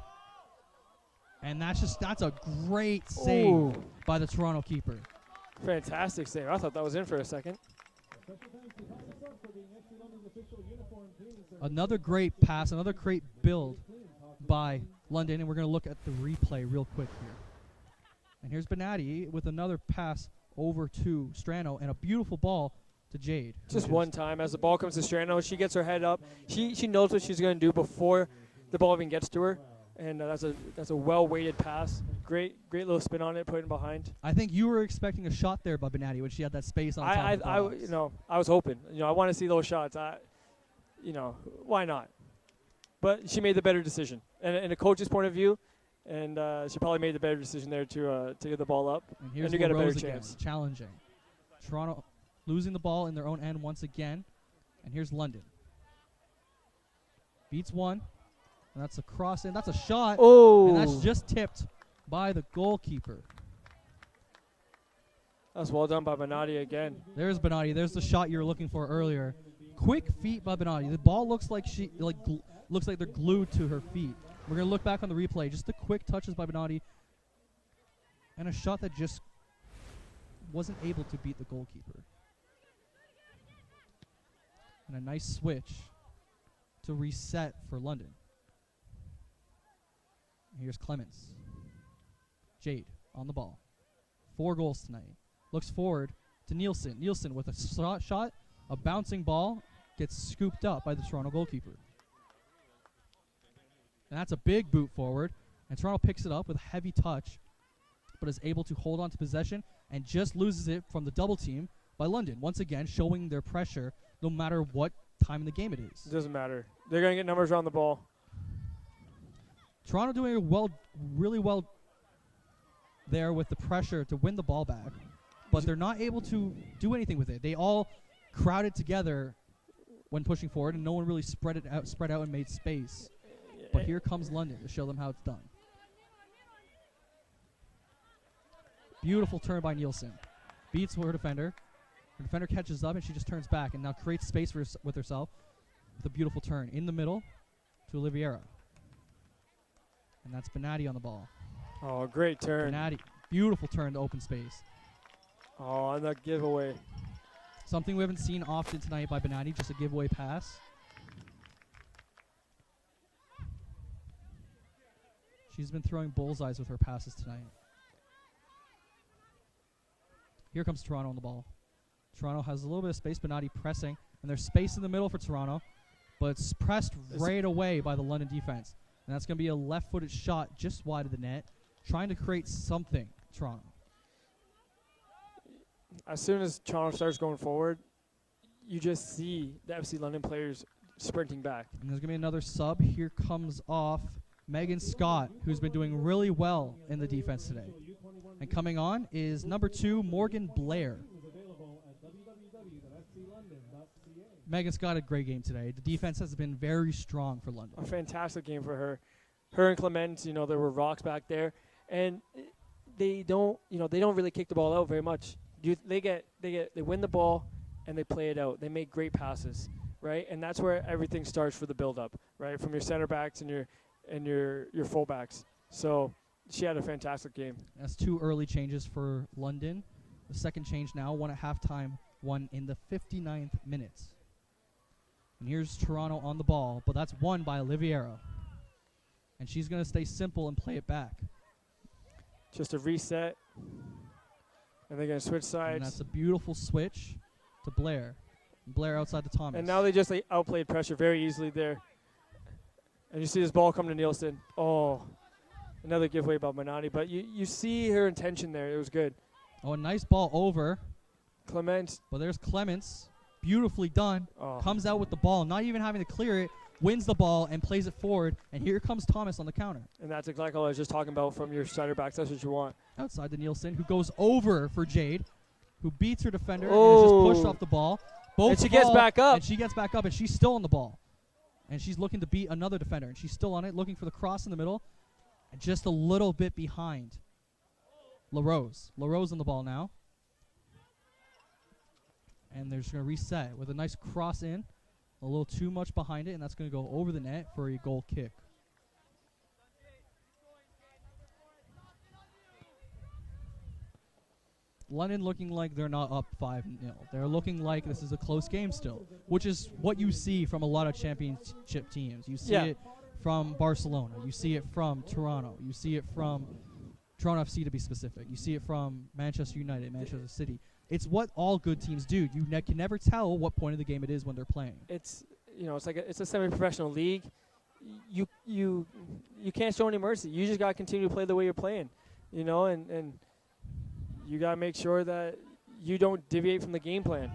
[SPEAKER 1] And that's a great save by the Toronto keeper.
[SPEAKER 2] Fantastic save. I thought that was in for a second.
[SPEAKER 1] Another great pass, another great build by London, and we're going to look at the replay real quick here. And here's Benatti with another pass over to Strano, and a beautiful ball to Jade.
[SPEAKER 2] Just one time, as the ball comes to Strano, she gets her head up. She knows what she's going to do before the ball even gets to her, and that's a well-weighted pass. Great little spin on it, put it behind.
[SPEAKER 1] I think you were expecting a shot there by Benatti when she had that space on top of the box.
[SPEAKER 2] I was hoping. I want to see those shots. Why not? But she made the better decision, and in a coach's point of view, and she probably made the better decision there to get the ball up
[SPEAKER 1] and here's
[SPEAKER 2] to get a better
[SPEAKER 1] again,
[SPEAKER 2] chance.
[SPEAKER 1] Challenging. Toronto losing the ball in their own end once again, and here's London. Beats one, and that's a cross in. That's a shot, and that's just tipped by the goalkeeper.
[SPEAKER 2] That's well done by Benatti again.
[SPEAKER 1] There's Benatti. There's the shot you were looking for earlier. Quick feet by Benatti. The ball looks like looks like they're glued to her feet. We're gonna look back on the replay. Just the quick touches by Benatti, and a shot that just wasn't able to beat the goalkeeper. And a nice switch to reset for London. Here's Clements. Jade on the ball. 4 goals tonight. Looks forward to Nielsen. Nielsen with a shot, a bouncing ball, gets scooped up by the Toronto goalkeeper. And that's a big boot forward. And Toronto picks it up with a heavy touch, but is able to hold on to possession and just loses it from the double team by London. Once again, showing their pressure no matter what time in the game it is.
[SPEAKER 2] It doesn't matter. They're going to get numbers around the ball.
[SPEAKER 1] Toronto doing really well there with the pressure to win the ball back, but they're not able to do anything with it. They all crowded together when pushing forward, and no one really spread out and made space. But here comes London to show them how it's done. Beautiful turn by Nielsen. Beats her defender. Her defender catches up, and she just turns back and now creates space with herself with a beautiful turn in the middle to Oliveira. And that's Benatti on the ball.
[SPEAKER 2] Oh, great turn.
[SPEAKER 1] Benatti, beautiful turn to open space.
[SPEAKER 2] Oh, and that giveaway.
[SPEAKER 1] Something we haven't seen often tonight by Benatti, just a giveaway pass. She's been throwing bullseyes with her passes tonight. Here comes Toronto on the ball. Toronto has a little bit of space, Benatti pressing, and there's space in the middle for Toronto, but it's pressed right away by the London defense. And that's going to be a left-footed shot just wide of the net, trying to create something, Toronto.
[SPEAKER 2] As soon as Toronto starts going forward, you just see the FC London players sprinting back.
[SPEAKER 1] And there's going to be another sub. Here comes off Megan Scott, who's been doing really well in the defense today. And coming on is number 2, Morgan Blair. Megan Scott had a great game today. The defense has been very strong for London.
[SPEAKER 2] A fantastic game for her. Her and Clement, there were rocks back there, and they don't really kick the ball out very much. They win the ball and they play it out. They make great passes, right? And that's where everything starts for the build up, right? From your center backs and your fullbacks. So she had a fantastic game.
[SPEAKER 1] That's 2 early changes for London. The second change now, 1 at halftime, 1 in the 59th minute. And here's Toronto on the ball, but that's won by Oliviera. And she's going to stay simple and play it back.
[SPEAKER 2] Just a reset. And they're going to switch sides.
[SPEAKER 1] And that's a beautiful switch to Blair. Blair outside the Thomas.
[SPEAKER 2] And now they just outplayed pressure very easily there. And you see this ball come to Nielsen. Oh, another giveaway by Manati. But you see her intention there. It was good.
[SPEAKER 1] Oh, a nice ball over.
[SPEAKER 2] Clement.
[SPEAKER 1] But there's Clements. Beautifully done.
[SPEAKER 2] Oh.
[SPEAKER 1] Comes out with the ball, not even having to clear it. Wins the ball and plays it forward. And here comes Thomas on the counter.
[SPEAKER 2] And that's exactly what I was just talking about from your center backs. That's what you want.
[SPEAKER 1] Outside to Nielsen, who goes over for Jade, who beats her defender and is
[SPEAKER 2] Oh.
[SPEAKER 1] just pushed off the ball. Both
[SPEAKER 2] And she gets
[SPEAKER 1] fall,
[SPEAKER 2] back up.
[SPEAKER 1] And she gets back up, and she's still on the ball. And she's looking to beat another defender, and she's still on it, looking for the cross in the middle. And just a little bit behind LaRose. LaRose on the ball now. And they're just going to reset with a nice cross in. A little too much behind it, and that's going to go over the net for a goal kick. London looking like they're not up 5-0. They're looking like this is a close game still, which is what you see from a lot of championship teams. You see it from Barcelona. You see it from Toronto. You see it from Toronto FC, to be specific. You see it from Manchester United, Manchester City. It's what all good teams do. You can never tell what point of the game it is when they're playing.
[SPEAKER 2] It's it's a semi-professional league. You can't show any mercy. You just got to continue to play the way you're playing, and you got to make sure that you don't deviate from the game plan.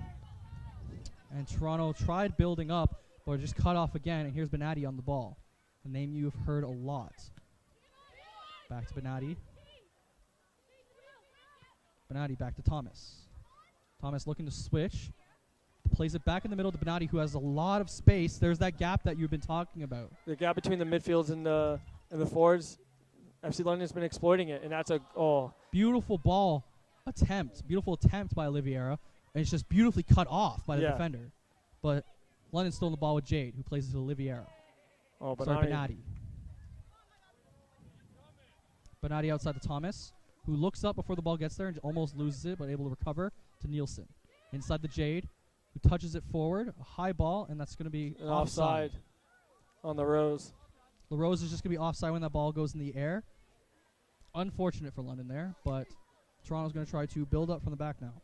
[SPEAKER 1] And Toronto tried building up, but just cut off again. And here's Benatti on the ball, a name you've heard a lot. Back to Benatti. Benatti back to Thomas. Thomas looking to switch. Plays it back in the middle to Benatti, who has a lot of space. There's that gap that you've been talking about.
[SPEAKER 2] The gap between the midfields and the forwards, FC London's been exploiting it, and that's
[SPEAKER 1] beautiful ball attempt. Beautiful attempt by Oliviera, and it's just beautifully cut off by the defender. But London's still on the ball with Jade, who plays it to Oliviera. Benatti. Benatti outside to Thomas, who looks up before the ball gets there and almost loses it, but able to recover to Nielsen. Inside the Jade, who touches it forward, a high ball, and that's going to be offside
[SPEAKER 2] on the Rose.
[SPEAKER 1] The Rose is just going to be offside when that ball goes in the air. Unfortunate for London there, but Toronto's going to try to build up from the back now.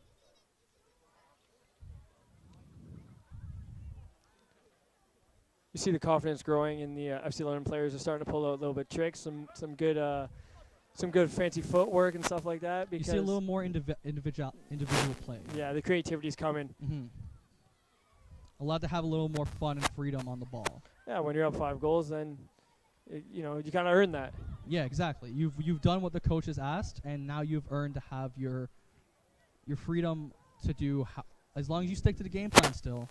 [SPEAKER 2] You see the confidence growing in the FC London players. Are starting to pull out a little bit tricks, some good fancy footwork and stuff like that.
[SPEAKER 1] You see a little more individual play.
[SPEAKER 2] Yeah, the creativity's coming.
[SPEAKER 1] Mm-hmm. Allowed to have a little more fun and freedom on the ball.
[SPEAKER 2] Yeah, when you're up 5 goals, then you kind of earn that.
[SPEAKER 1] Yeah, exactly. You've done what the coach has asked, and now you've earned to have your freedom to do. As long as you stick to the game plan still,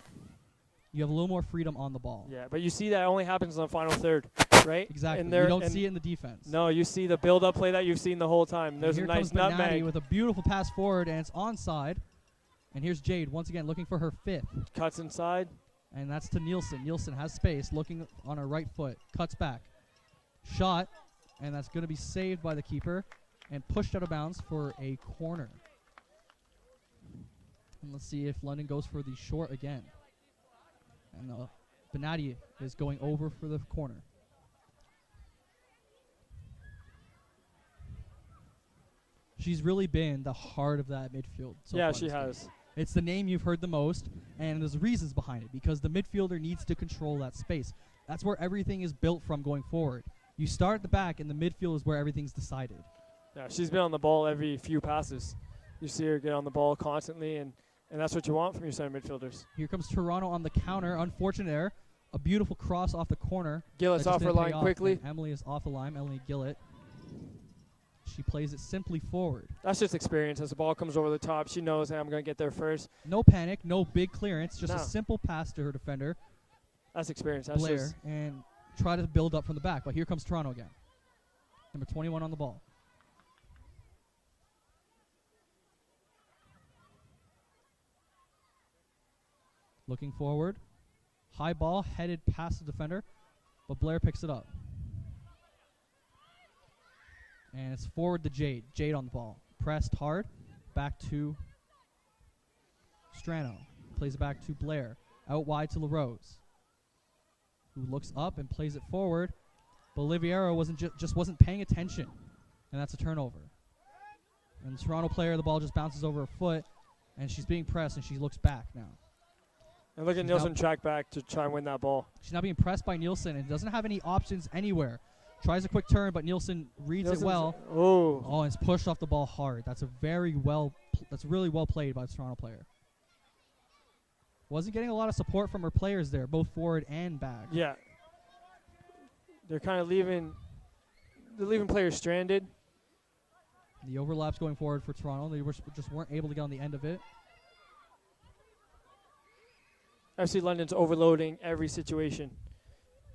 [SPEAKER 1] you have a little more freedom on the ball.
[SPEAKER 2] Yeah, but you see that only happens in the final third, right?
[SPEAKER 1] Exactly. You don't see it in the defense.
[SPEAKER 2] No, you see the build-up play that you've seen the whole time. There's a nice nutmeg
[SPEAKER 1] with a beautiful pass forward, and it's onside. And here's Jade once again looking for her 5th.
[SPEAKER 2] Cuts inside.
[SPEAKER 1] And that's to Nielsen. Nielsen has space, looking on her right foot. Cuts back. Shot. And that's going to be saved by the keeper and pushed out of bounds for a corner. And let's see if London goes for the short again. And Benatti is going over for the corner. She's really been the heart of that midfield.
[SPEAKER 2] Yeah, she has.
[SPEAKER 1] It's the name you've heard the most, and there's reasons behind it, because the midfielder needs to control that space. That's where everything is built from going forward. You start at the back, and the midfield is where everything's decided.
[SPEAKER 2] Yeah, she's been on the ball every few passes. You see her get on the ball constantly, and that's what you want from your center midfielders.
[SPEAKER 1] Here comes Toronto on the counter. Unfortunate error. A beautiful cross off the corner.
[SPEAKER 2] Gillett's off her line quickly.
[SPEAKER 1] Emily is off the line. Emily Gillett. She plays it simply forward.
[SPEAKER 2] That's just experience. As the ball comes over the top, she knows, hey, I'm going to get there first.
[SPEAKER 1] No panic, no big clearance, just a simple pass to her defender.
[SPEAKER 2] That's experience. That's
[SPEAKER 1] Blair, and try to build up from the back. But here comes Toronto again. Number 21 on the ball. Looking forward. High ball, headed past the defender, but Blair picks it up. And it's forward to Jade. Jade on the ball. Pressed hard. Back to Strano. Plays it back to Blair. Out wide to LaRose, who looks up and plays it forward. But Oliviero just wasn't paying attention. And that's a turnover. And the Toronto player, the ball just bounces over her foot. And she's being pressed, and she looks back now.
[SPEAKER 2] And look at Nielsen track back to try and win that ball.
[SPEAKER 1] She's now being pressed by Nielsen and doesn't have any options anywhere. Tries a quick turn, but Nielsen reads it well. Oh, and it's pushed off the ball hard. That's really well played by the Toronto player. Wasn't getting a lot of support from her players there, both forward and back.
[SPEAKER 2] Yeah. They're kind of leaving players stranded.
[SPEAKER 1] The overlaps going forward for Toronto. They just weren't able to get on the end of it.
[SPEAKER 2] FC London's overloading every situation.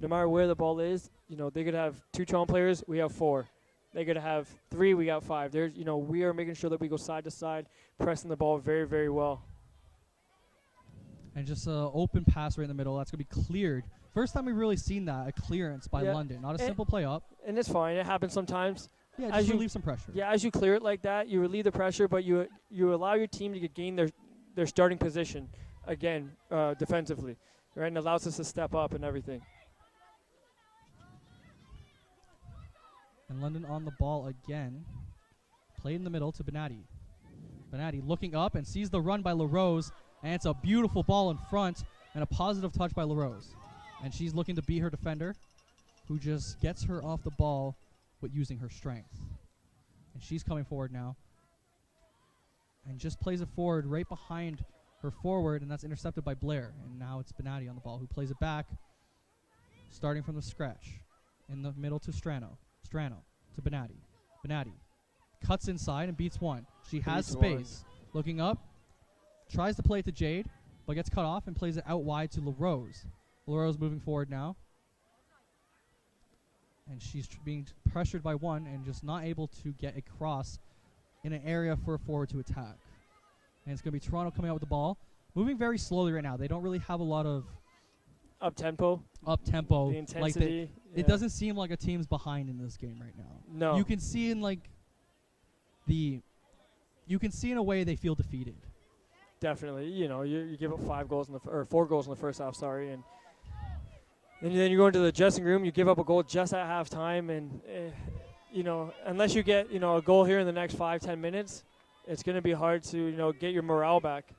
[SPEAKER 2] No matter where the ball is, they could have 2 Toronto players, we have 4. They could have 3, we got 5. There's, we are making sure that we go side to side, pressing the ball very, very well.
[SPEAKER 1] And just an open pass right in the middle. That's going to be cleared. First time we've really seen that, a clearance by London. Not a simple play up.
[SPEAKER 2] And it's fine. It happens sometimes.
[SPEAKER 1] Yeah, just relieve some pressure.
[SPEAKER 2] Yeah, as you clear it like that, you relieve the pressure, but you allow your team to gain their starting position again defensively, right? And allows us to step up and everything.
[SPEAKER 1] And London on the ball again. Played in the middle to Benatti. Benatti looking up and sees the run by LaRose, and it's a beautiful ball in front and a positive touch by LaRose. And she's looking to beat her defender, who just gets her off the ball with using her strength. And she's coming forward now. And just plays it forward right behind her forward, and that's intercepted by Blair. And now it's Benatti on the ball, who plays it back, starting from the scratch. In the middle to Strano. Strano to Benatti. Benatti cuts inside and beats one. She has space. Looking up. Tries to play it to Jade, but gets cut off and plays it out wide to LaRose. LaRose moving forward now. And she's being pressured by one and just not able to get across in an area for a forward to attack. And it's going to be Toronto coming out with the ball. Moving very slowly right now. They don't really have a lot of
[SPEAKER 2] up-tempo.
[SPEAKER 1] The
[SPEAKER 2] intensity.
[SPEAKER 1] It doesn't seem like a team's behind in this game right now.
[SPEAKER 2] No.
[SPEAKER 1] You can see in a way they feel defeated.
[SPEAKER 2] Definitely. You give up 4 goals in the first half, and then you go into the dressing room, you give up a goal just at halftime, and unless you get a goal here in the next 5-10 minutes, it's going to be hard to get your morale back.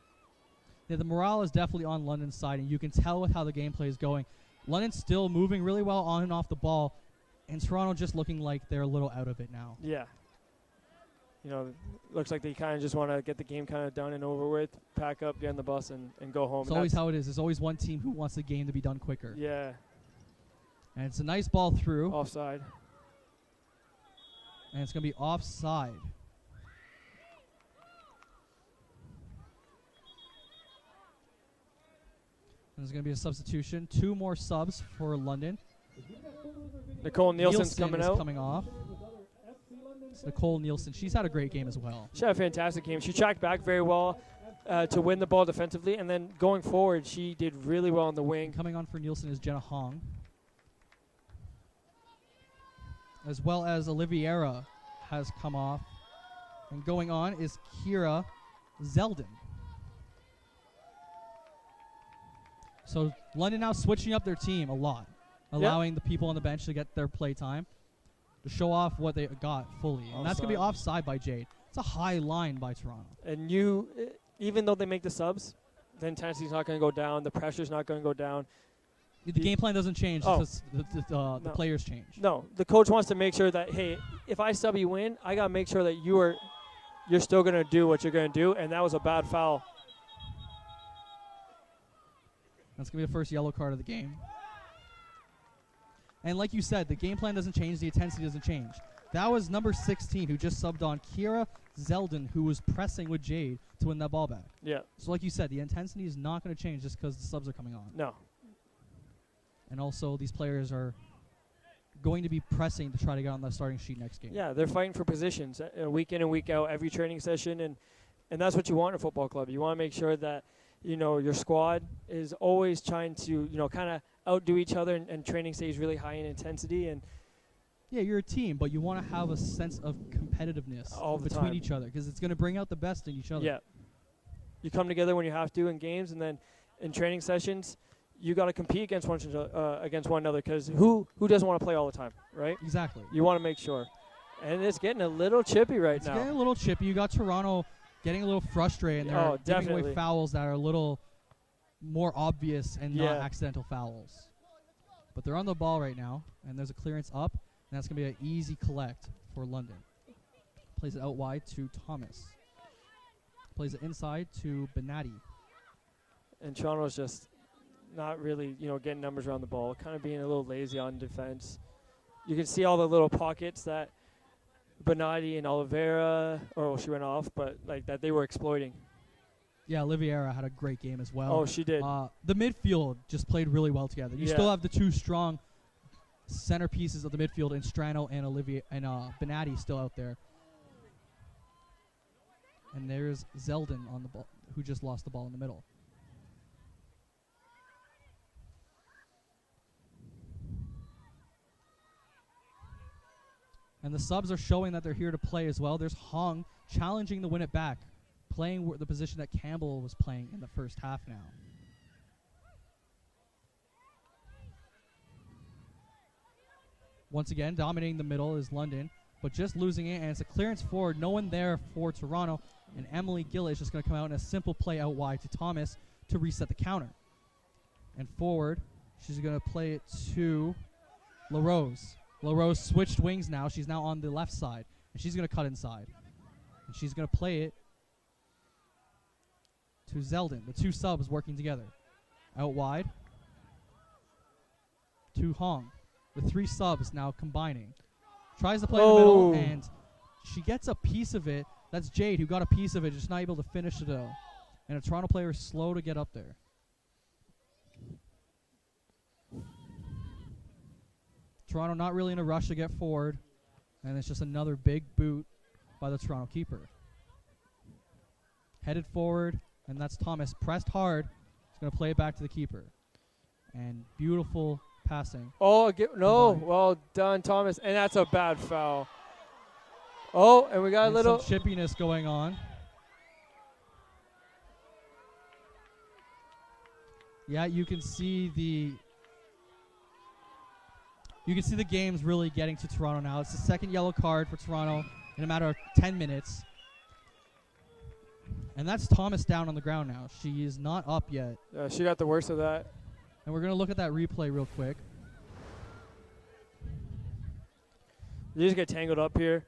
[SPEAKER 1] Yeah, the morale is definitely on London's side, and you can tell with how the gameplay is going. London's still moving really well on and off the ball, and Toronto just looking like they're a little out of it now.
[SPEAKER 2] Yeah. Looks like they kind of just want to get the game kind of done and over with, pack up, get on the bus, and go home.
[SPEAKER 1] It's always how it is. There's always one team who wants the game to be done quicker.
[SPEAKER 2] Yeah.
[SPEAKER 1] And it's a nice ball through.
[SPEAKER 2] Offside.
[SPEAKER 1] And it's going to be offside. There's going to be a substitution. 2 more subs for London.
[SPEAKER 2] Nicole Nielsen's coming out.
[SPEAKER 1] Coming off. It's Nicole Nielsen. She's had a great game as well.
[SPEAKER 2] She had a fantastic game. She tracked back very well to win the ball defensively, and then going forward, she did really well on the wing.
[SPEAKER 1] And coming on for Nielsen is Jenna Hong. As well as Oliviera has come off. And going on is Kira Zeldin. So London now switching up their team a lot, allowing the people on the bench to get their play time, to show off what they got fully. And that's going to be offside by Jade. It's a high line by Toronto.
[SPEAKER 2] And even though they make the subs, the intensity's not going to go down, the pressure's not going to go down.
[SPEAKER 1] The game plan doesn't change because the players change.
[SPEAKER 2] No, the coach wants to make sure that, hey, if I sub you in, I got to make sure that you're still going to do what you're going to do, and that was a bad foul.
[SPEAKER 1] That's going to be the first yellow card of the game. And like you said, the game plan doesn't change, the intensity doesn't change. That was number 16 who just subbed on Kira Zeldin, who was pressing with Jade to win that ball back.
[SPEAKER 2] Yeah.
[SPEAKER 1] So like you said, the intensity is not going to change just because the subs are coming on.
[SPEAKER 2] No.
[SPEAKER 1] And also these players are going to be pressing to try to get on the starting sheet next game.
[SPEAKER 2] Yeah, they're fighting for positions week in and week out, every training session, and that's what you want in a football club. You want to make sure that your squad is always trying to kind of outdo each other, and training stays really high in intensity. And
[SPEAKER 1] Yeah, you're a team, but you want to have a sense of competitiveness
[SPEAKER 2] All the
[SPEAKER 1] between
[SPEAKER 2] time.
[SPEAKER 1] each other because it's going to bring out the best in each other.
[SPEAKER 2] Yeah. You come together when you have to in games, and then in training sessions, you got to compete against one another because who doesn't want to play all the time, right?
[SPEAKER 1] Exactly.
[SPEAKER 2] You want to make sure. And it's getting a little chippy right
[SPEAKER 1] It's
[SPEAKER 2] now.
[SPEAKER 1] getting a little chippy. You got Toronto getting a little frustrated, and they're
[SPEAKER 2] Oh,
[SPEAKER 1] giving away
[SPEAKER 2] definitely.
[SPEAKER 1] fouls that are a little more obvious and not
[SPEAKER 2] Yeah.
[SPEAKER 1] accidental fouls. But they're on the ball right now, and there's a clearance up, and that's going to be an easy collect for London. Plays it out wide to Thomas. Plays it inside to Benatti.
[SPEAKER 2] And Toronto's just not really, getting numbers around the ball, kind of being a little lazy on defense. You can see all the little pockets that Benatti and Oliveira, she went off, but like that they were exploiting.
[SPEAKER 1] Yeah, Oliveira had a great game as well.
[SPEAKER 2] Oh, she did.
[SPEAKER 1] The midfield just played really well together. You
[SPEAKER 2] Yeah.
[SPEAKER 1] still have the two strong centerpieces of the midfield in Strano and Benatti still out there. And there's Zeldin on the ball, who just lost the ball in the middle. And the subs are showing that they're here to play as well. There's Hong challenging to win it back, playing the position that Campbell was playing in the first half now. Once again, dominating the middle is London, but just losing it, and it's a clearance forward. No one there for Toronto, and Emily Gillett is just going to come out in a simple play out wide to Thomas to reset the counter. And forward, she's going to play it to LaRose. LaRose switched wings now. She's now on the left side, and she's going to cut inside. And she's going to play it to Zeldin. The two subs working together. Out wide to Hong. The three subs now combining. Tries to play in the middle, and she gets a piece of it. That's Jade, who got a piece of it, just not able to finish it, though. And a Toronto player is slow to get up there. Toronto not really in a rush to get forward, and it's just another big boot by the Toronto keeper. Headed forward, and that's Thomas. Pressed hard. He's going to play it back to the keeper. And beautiful passing.
[SPEAKER 2] Oh, no. Well done, Thomas. And that's a bad foul. Oh, and we got
[SPEAKER 1] And
[SPEAKER 2] a little.
[SPEAKER 1] some chippiness going on. Yeah, you can see the game's really getting to Toronto now. It's the second yellow card for Toronto in a matter of 10 minutes. And that's Thomas down on the ground now. She is not up yet.
[SPEAKER 2] She got the worst of that.
[SPEAKER 1] And we're going to look at that replay real quick.
[SPEAKER 2] You just get tangled up here.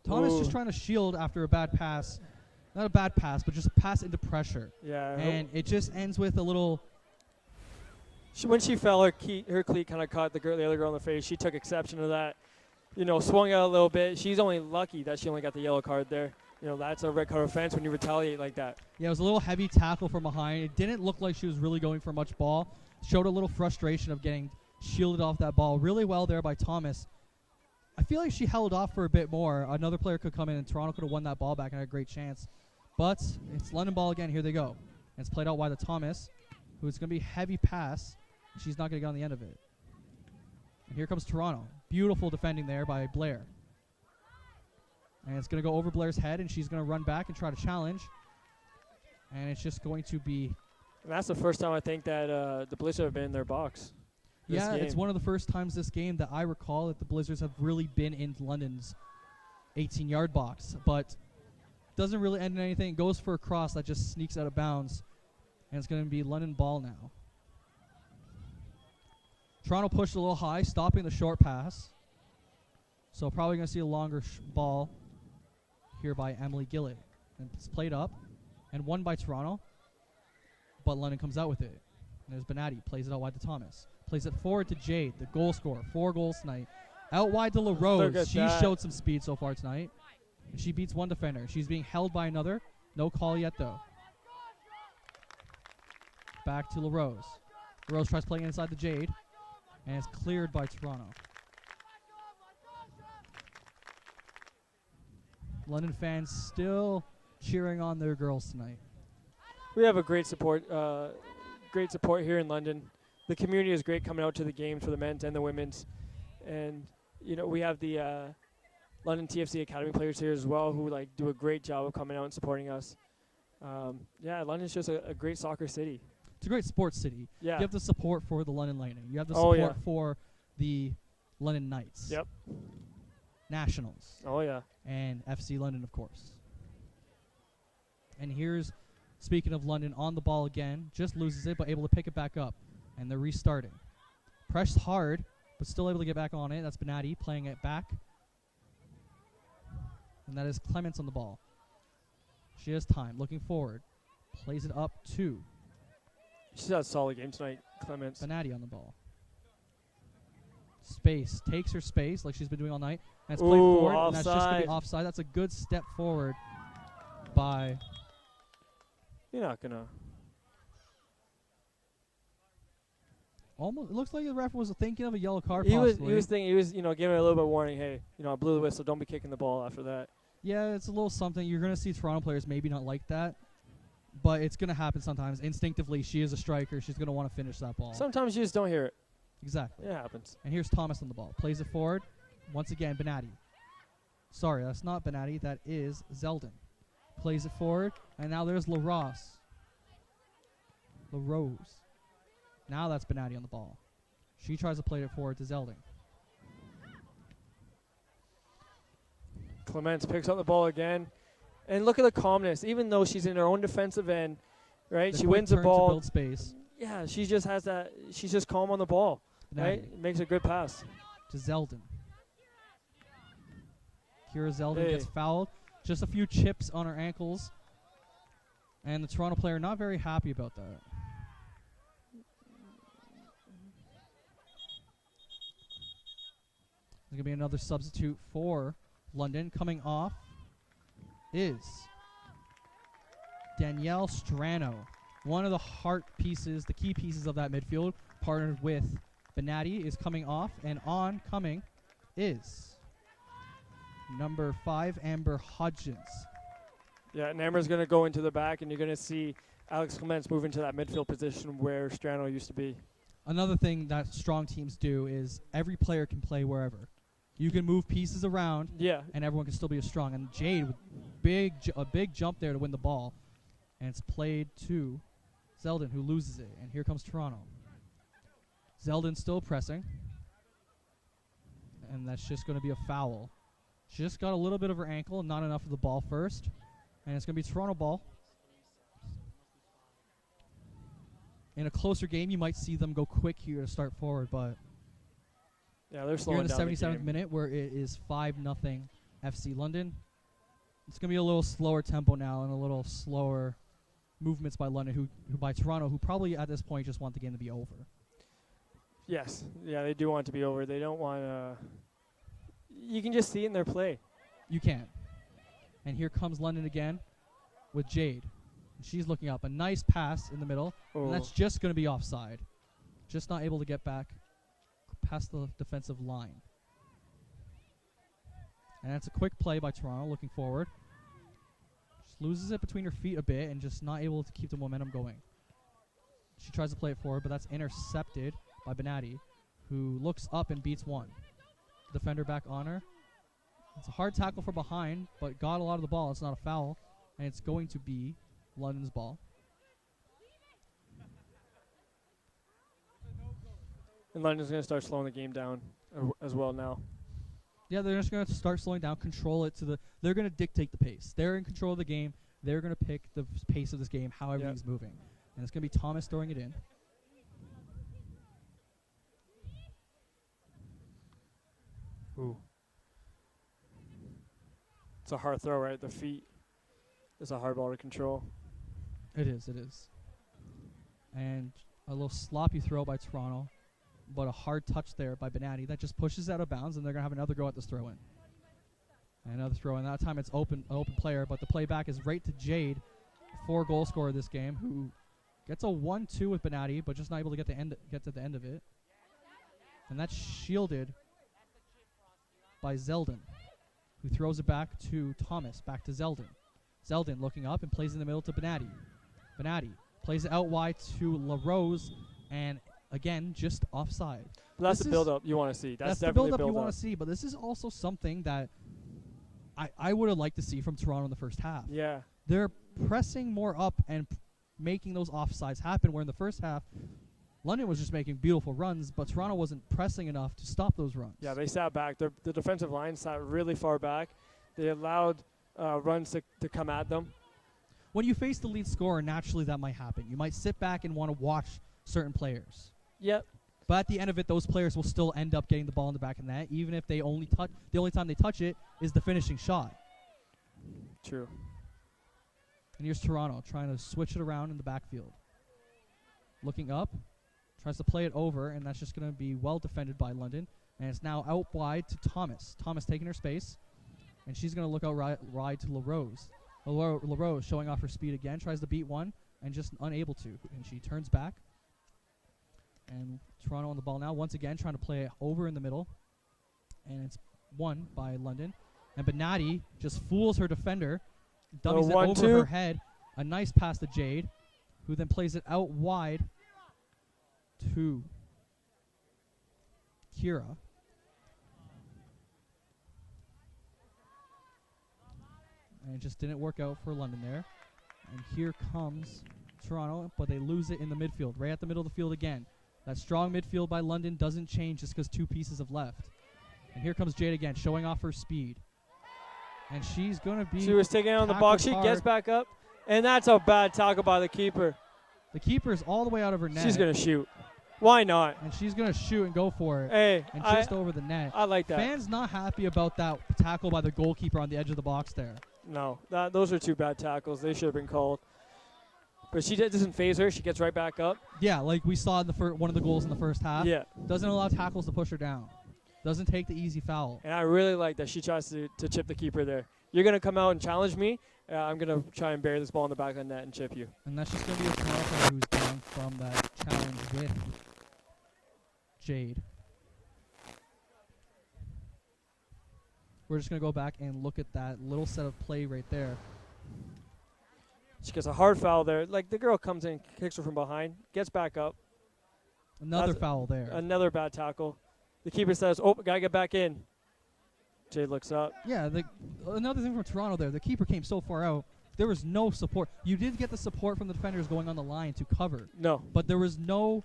[SPEAKER 1] Thomas
[SPEAKER 2] Ooh.
[SPEAKER 1] just trying to shield after a bad pass. Not a bad pass, but just a pass into pressure.
[SPEAKER 2] Yeah.
[SPEAKER 1] And it just ends with a little...
[SPEAKER 2] When she fell, her cleat kind of caught the other girl in the face. She took exception to that. Swung out a little bit. She's only lucky that she only got the yellow card there. That's a red card offense when you retaliate like that.
[SPEAKER 1] Yeah, it was a little heavy tackle from behind. It didn't look like she was really going for much ball. Showed a little frustration of getting shielded off that ball. Really well there by Thomas. I feel like she held off for a bit more. Another player could come in, and Toronto could have won that ball back and had a great chance. But it's London ball again. Here they go. And it's played out wide to Thomas, who is going to be heavy pass. She's not going to get on the end of it. And here comes Toronto. Beautiful defending there by Blair. And it's going to go over Blair's head, and she's going to run back and try to challenge. And it's just going to be...
[SPEAKER 2] And that's the first time I think that the Blizzard have been in their box.
[SPEAKER 1] Yeah, it's one of the first times this game that I recall that the Blizzards have really been in London's 18-yard box. But doesn't really end in anything. It goes for a cross that just sneaks out of bounds. And it's going to be London ball now. Toronto pushed a little high, stopping the short pass. So probably going to see a longer ball here by Emily Gillett. And it's played up and won by Toronto. But London comes out with it. And there's Benatti. Plays it out wide to Thomas. Plays it forward to Jade, the goal scorer. 4 goals tonight. Out wide to LaRose. She showed some speed so far tonight. And she beats one defender. She's being held by another. No call yet, though. Back to LaRose. LaRose tries playing inside the Jade. And it's cleared by Toronto. London fans still cheering on their girls tonight.
[SPEAKER 2] We have a great support here in London. The community is great coming out to the games for the men's and the women's. And we have the London TFC Academy players here as well who like do a great job of coming out and supporting us. London's just a great soccer city.
[SPEAKER 1] It's a great sports city.
[SPEAKER 2] Yeah.
[SPEAKER 1] You have the support for the London Lightning. You have the
[SPEAKER 2] Oh,
[SPEAKER 1] support
[SPEAKER 2] yeah.
[SPEAKER 1] for the London Knights.
[SPEAKER 2] Yep.
[SPEAKER 1] Nationals.
[SPEAKER 2] Oh yeah.
[SPEAKER 1] And FC London, of course. And here's, speaking of London, on the ball again. Just loses it, but able to pick it back up. And they're restarting. Pressed hard, but still able to get back on it. That's Benatti playing it back. And that is Clements on the ball. She has time. Looking forward. Plays it up to
[SPEAKER 2] She's had a solid game tonight, Clements.
[SPEAKER 1] Benatti on the ball. Space. Takes her space like she's been doing all night. And it's played forward. And that's just going to be offside. That's a good step forward by...
[SPEAKER 2] You're not going to...
[SPEAKER 1] Almost. It looks like the ref was thinking of a yellow card
[SPEAKER 2] He was
[SPEAKER 1] possibly.
[SPEAKER 2] thinking, giving a little bit of warning, hey, I blew the whistle, don't be kicking the ball after that.
[SPEAKER 1] Yeah, it's a little something. You're going to see Toronto players maybe not like that. But it's going to happen sometimes. Instinctively, she is a striker. She's going to want to finish that ball.
[SPEAKER 2] Sometimes you just don't hear it.
[SPEAKER 1] Exactly.
[SPEAKER 2] It happens.
[SPEAKER 1] And here's Thomas on the ball. Plays it forward. Once again, Benatti. Sorry, that's not Benatti. That is Zeldin. Plays it forward. And now there's LaRose. Now that's Benatti on the ball. She tries to play it forward to Zeldin.
[SPEAKER 2] Clements picks up the ball again. And look at the calmness. Even though she's in her own defensive end, right? She wins the
[SPEAKER 1] To
[SPEAKER 2] ball.
[SPEAKER 1] build space.
[SPEAKER 2] Yeah, she just has that. She's just calm on the ball, right? Makes a good pass.
[SPEAKER 1] To Zeldin. Kira Zeldin
[SPEAKER 2] Hey.
[SPEAKER 1] gets fouled. Just a few chips on her ankles. And the Toronto player not very happy about that. There's going to be another substitute for London. Coming off is Danielle Strano. One of the heart pieces, the key pieces of that midfield, partnered with Benatti, is coming off. And on coming is number 5, Amber Hodgins.
[SPEAKER 2] Yeah, and Amber's going to go into the back, and you're going to see Alex Clements move into that midfield position where Strano used to be.
[SPEAKER 1] Another thing that strong teams do is every player can play wherever. You can move pieces around,
[SPEAKER 2] Yeah.
[SPEAKER 1] and everyone can still be as strong. And Jade with a big jump there to win the ball, and it's played to Zeldin, who loses it. And here comes Toronto. Zeldin still pressing, and that's just going to be a foul. She just got a little bit of her ankle, not enough of the ball first, and it's going to be Toronto ball. In a closer game, you might see them go quick here to start forward, but
[SPEAKER 2] Yeah, they're
[SPEAKER 1] here
[SPEAKER 2] slowing
[SPEAKER 1] in the
[SPEAKER 2] down
[SPEAKER 1] 77th
[SPEAKER 2] game.
[SPEAKER 1] minute, where it is 5-0 FC London, it's going to be a little slower tempo now and a little slower movements by London, who by Toronto, who probably at this point just want the game to be over.
[SPEAKER 2] Yes. Yeah, they do want it to be over. They don't want to... You can just see it in their play.
[SPEAKER 1] You can. And here comes London again with Jade. And she's looking up. A nice pass in the middle.
[SPEAKER 2] Oh.
[SPEAKER 1] And that's just going to be offside. Just not able to get back past the defensive line. And that's a quick play by Toronto, looking forward. Just loses it between her feet a bit and just not able to keep the momentum going. She tries to play it forward, but that's intercepted by Benatti, who looks up and beats one. Defender back on her. It's a hard tackle from behind, but got a lot of the ball. It's not a foul, and it's going to be London's ball.
[SPEAKER 2] And London's going to start slowing the game down as well now.
[SPEAKER 1] Yeah, they're just going to start slowing down, control it they're going to dictate the pace. They're in control of the game. They're going to pick the pace of this game, how everything's moving. And it's going to be Thomas throwing it in.
[SPEAKER 2] Ooh. It's a hard throw right at the feet. It's a hard ball to control.
[SPEAKER 1] It is. And a little sloppy throw by Toronto, but a hard touch there by Benatti that just pushes out of bounds, and they're going to have another go at this throw-in. And another throw-in. That time it's an open player, but the play back is right to Jade, 4-goal scorer this game, who gets a 1-2 with Benatti, but just not able to get to the end of it. And that's shielded by Zeldin, who throws it back to Thomas, back to Zeldin. Zeldin looking up and plays in the middle to Benatti. Benatti plays it out wide to LaRose, and again, just offside.
[SPEAKER 2] But that's
[SPEAKER 1] This
[SPEAKER 2] the
[SPEAKER 1] is-
[SPEAKER 2] build-up you want to see. That's
[SPEAKER 1] the
[SPEAKER 2] definitely
[SPEAKER 1] build-up you
[SPEAKER 2] build-up.
[SPEAKER 1] want to see, but this is also something that I would have liked to see from Toronto in the first half.
[SPEAKER 2] Yeah.
[SPEAKER 1] They're pressing more up and making those offsides happen, where in the first half, London was just making beautiful runs, but Toronto wasn't pressing enough to stop those runs.
[SPEAKER 2] Yeah, they sat back. The defensive line sat really far back. They allowed runs to come at them.
[SPEAKER 1] When you face the lead scorer, naturally that might happen. You might sit back and want to watch certain players.
[SPEAKER 2] Yep.
[SPEAKER 1] But at the end of it, those players will still end up getting the ball in the back of the net, even if they only touch. The only time they touch it is the finishing shot.
[SPEAKER 2] True.
[SPEAKER 1] And here's Toronto trying to switch it around in the backfield. Looking up, tries to play it over, and that's just going to be well defended by London. And it's now out wide to Thomas. Thomas taking her space, and she's going to look out wide to LaRose. LaRose showing off her speed again, tries to beat one, and just unable to. And she turns back. And Toronto on the ball now, once again trying to play it over in the middle. And it's won by London. And Benatti just fools her defender, dummies it over
[SPEAKER 2] 1-2.
[SPEAKER 1] her head. A nice pass to Jade, who then plays it out wide to Kira. And it just didn't work out for London there. And here comes Toronto, but they lose it in the midfield, right at the middle of the field again. That strong midfield by London doesn't change just because two pieces have left. And here comes Jade again, showing off her speed. And she's going to be...
[SPEAKER 2] She was taking it on the
[SPEAKER 1] tackled
[SPEAKER 2] box. She gets
[SPEAKER 1] hard.
[SPEAKER 2] back up. And that's a bad tackle by the keeper.
[SPEAKER 1] The keeper's all the way out of her net.
[SPEAKER 2] She's going to shoot. Why not?
[SPEAKER 1] And she's going to shoot and go for it.
[SPEAKER 2] Hey,
[SPEAKER 1] And just over the net.
[SPEAKER 2] I like that.
[SPEAKER 1] Fans not happy about that tackle by the goalkeeper on the edge of the box there.
[SPEAKER 2] No, those are two bad tackles. They should have been called. But she doesn't phase her. She gets right back up.
[SPEAKER 1] Yeah, like we saw in the one of the goals in the first half.
[SPEAKER 2] Yeah.
[SPEAKER 1] Doesn't allow tackles to push her down. Doesn't take the easy foul.
[SPEAKER 2] And I really like that she tries to chip the keeper there. You're going to come out and challenge me. I'm going to try and bury this ball in the back of the net and chip you.
[SPEAKER 1] And that's just going to be a Toronto player who's down from that challenge with Jade. We're just going to go back and look at that little set of play right there.
[SPEAKER 2] She gets a hard foul there. Like, the girl comes in, kicks her from behind, gets back up.
[SPEAKER 1] Another
[SPEAKER 2] That's
[SPEAKER 1] foul there.
[SPEAKER 2] Another bad tackle. The keeper says, oh, got to get back in. Jade looks up.
[SPEAKER 1] Yeah, another thing from Toronto there, the keeper came so far out, there was no support. You did get the support from the defenders going on the line to cover,
[SPEAKER 2] No.
[SPEAKER 1] but there was no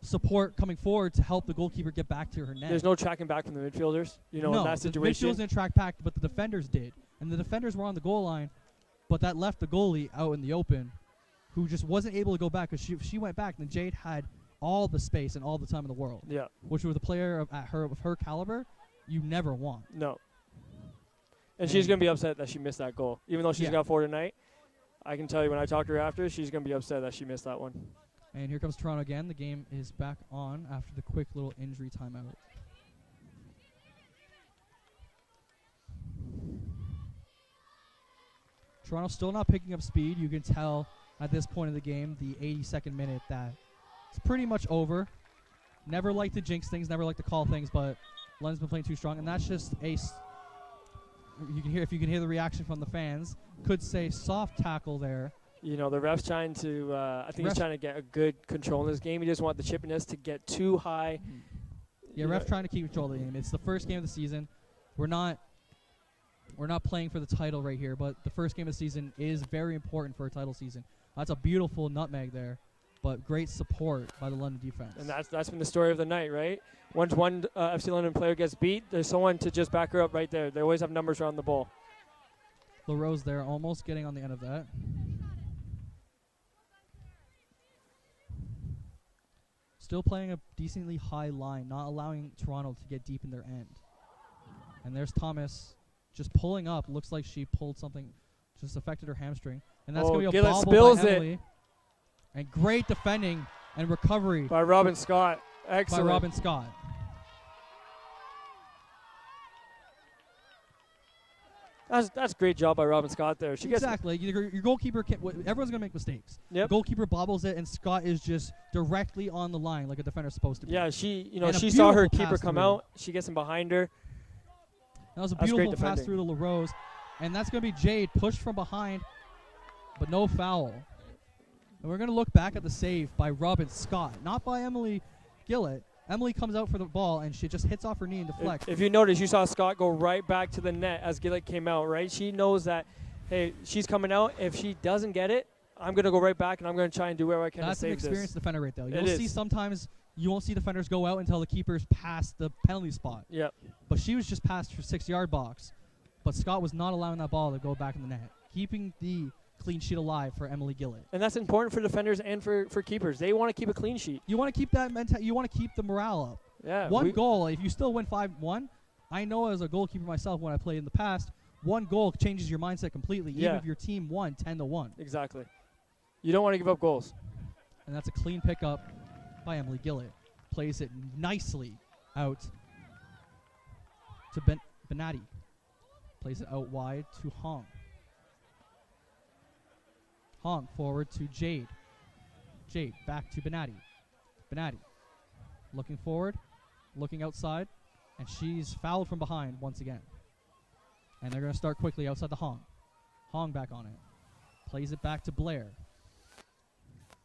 [SPEAKER 1] support coming forward to help the goalkeeper get back to her net.
[SPEAKER 2] There's no tracking back from the midfielders, in that situation.
[SPEAKER 1] The midfielders didn't track back, but the defenders did. And the defenders were on the goal line, but that left the goalie out in the open, who just wasn't able to go back because she went back, and Jade had all the space and all the time in the world.
[SPEAKER 2] Yeah.
[SPEAKER 1] Which with a player of her caliber, you never want.
[SPEAKER 2] No. And she's going to be upset that she missed that goal. Even though she's got 4 tonight, I can tell you when I talk to her after, she's going to be upset that she missed that one.
[SPEAKER 1] And here comes Toronto again. The game is back on after the quick little injury timeout. Toronto still not picking up speed. You can tell at this point of the game, the 82nd minute, that it's pretty much over. Never like to jinx things, never like to call things, but London's been playing too strong, and that's just you can hear, if you can hear the reaction from the fans, could say soft tackle there.
[SPEAKER 2] The ref's trying to, I think he's trying to get a good control in this game. He doesn't want the chippiness to get too high.
[SPEAKER 1] Yeah, ref trying to keep control of the game. It's the first game of the season. We're not playing for the title right here, but the first game of the season is very important for a title season. That's a beautiful nutmeg there, but great support by the London defense.
[SPEAKER 2] And that's been the story of the night, right? Once one FC London player gets beat, there's someone to just back her up right there. They always have numbers around the ball.
[SPEAKER 1] LaRose there, almost getting on the end of that. Still playing a decently high line, not allowing Toronto to get deep in their end. And there's Thomas just pulling up. Looks like she pulled something, just affected her hamstring. And that's going to be a
[SPEAKER 2] Gillis
[SPEAKER 1] bobble
[SPEAKER 2] spills
[SPEAKER 1] by
[SPEAKER 2] it.
[SPEAKER 1] Emily. And great defending and recovery
[SPEAKER 2] By Robin Scott. Excellent.
[SPEAKER 1] by Robin Scott.
[SPEAKER 2] That's a great job by Robin Scott there. She gets
[SPEAKER 1] Exactly. Your goalkeeper can't. Everyone's gonna make mistakes.
[SPEAKER 2] Yep.
[SPEAKER 1] The goalkeeper bobbles it, and Scott is just directly on the line, like a defender's supposed to be.
[SPEAKER 2] Yeah, she
[SPEAKER 1] And a
[SPEAKER 2] she saw her
[SPEAKER 1] beautiful
[SPEAKER 2] keeper
[SPEAKER 1] pass
[SPEAKER 2] come
[SPEAKER 1] through.
[SPEAKER 2] out. She gets him behind her.
[SPEAKER 1] That was a
[SPEAKER 2] That's great
[SPEAKER 1] beautiful pass
[SPEAKER 2] defending.
[SPEAKER 1] through to LaRose, and that's gonna be Jade pushed from behind, but no foul. And we're going to look back at the save by Robin Scott, not by Emily Gillett. Emily comes out for the ball, and she just hits off her knee and deflects.
[SPEAKER 2] If you notice, you saw Scott go right back to the net as Gillett came out, right? She knows that, hey, she's coming out. If she doesn't get it, I'm going to go right back, and I'm going to try and do whatever I can to save this.
[SPEAKER 1] That's an experienced defender right there.
[SPEAKER 2] It
[SPEAKER 1] You'll
[SPEAKER 2] is.
[SPEAKER 1] see sometimes you won't see defenders go out until the keeper's past the penalty spot.
[SPEAKER 2] Yep.
[SPEAKER 1] But she was just past her 6-yard box. But Scott was not allowing that ball to go back in the net, keeping the clean sheet alive for Emily Gillett.
[SPEAKER 2] And that's important for defenders and for keepers. They want to keep a clean sheet.
[SPEAKER 1] You want to keep that you want to keep the morale up.
[SPEAKER 2] Yeah.
[SPEAKER 1] One goal, if you still win 5-1, I know as a goalkeeper myself when I played in the past, one goal changes your mindset completely, even if your team won 10-1.
[SPEAKER 2] Exactly. You don't want to give up goals.
[SPEAKER 1] And that's a clean pickup by Emily Gillett. Plays it nicely out to Benatti. Plays it out wide to Hong. Hong forward to Jade. Jade back to Benatti. Benatti looking forward, looking outside, and she's fouled from behind once again. And they're going to start quickly outside the Hong. Hong back on it. Plays it back to Blair.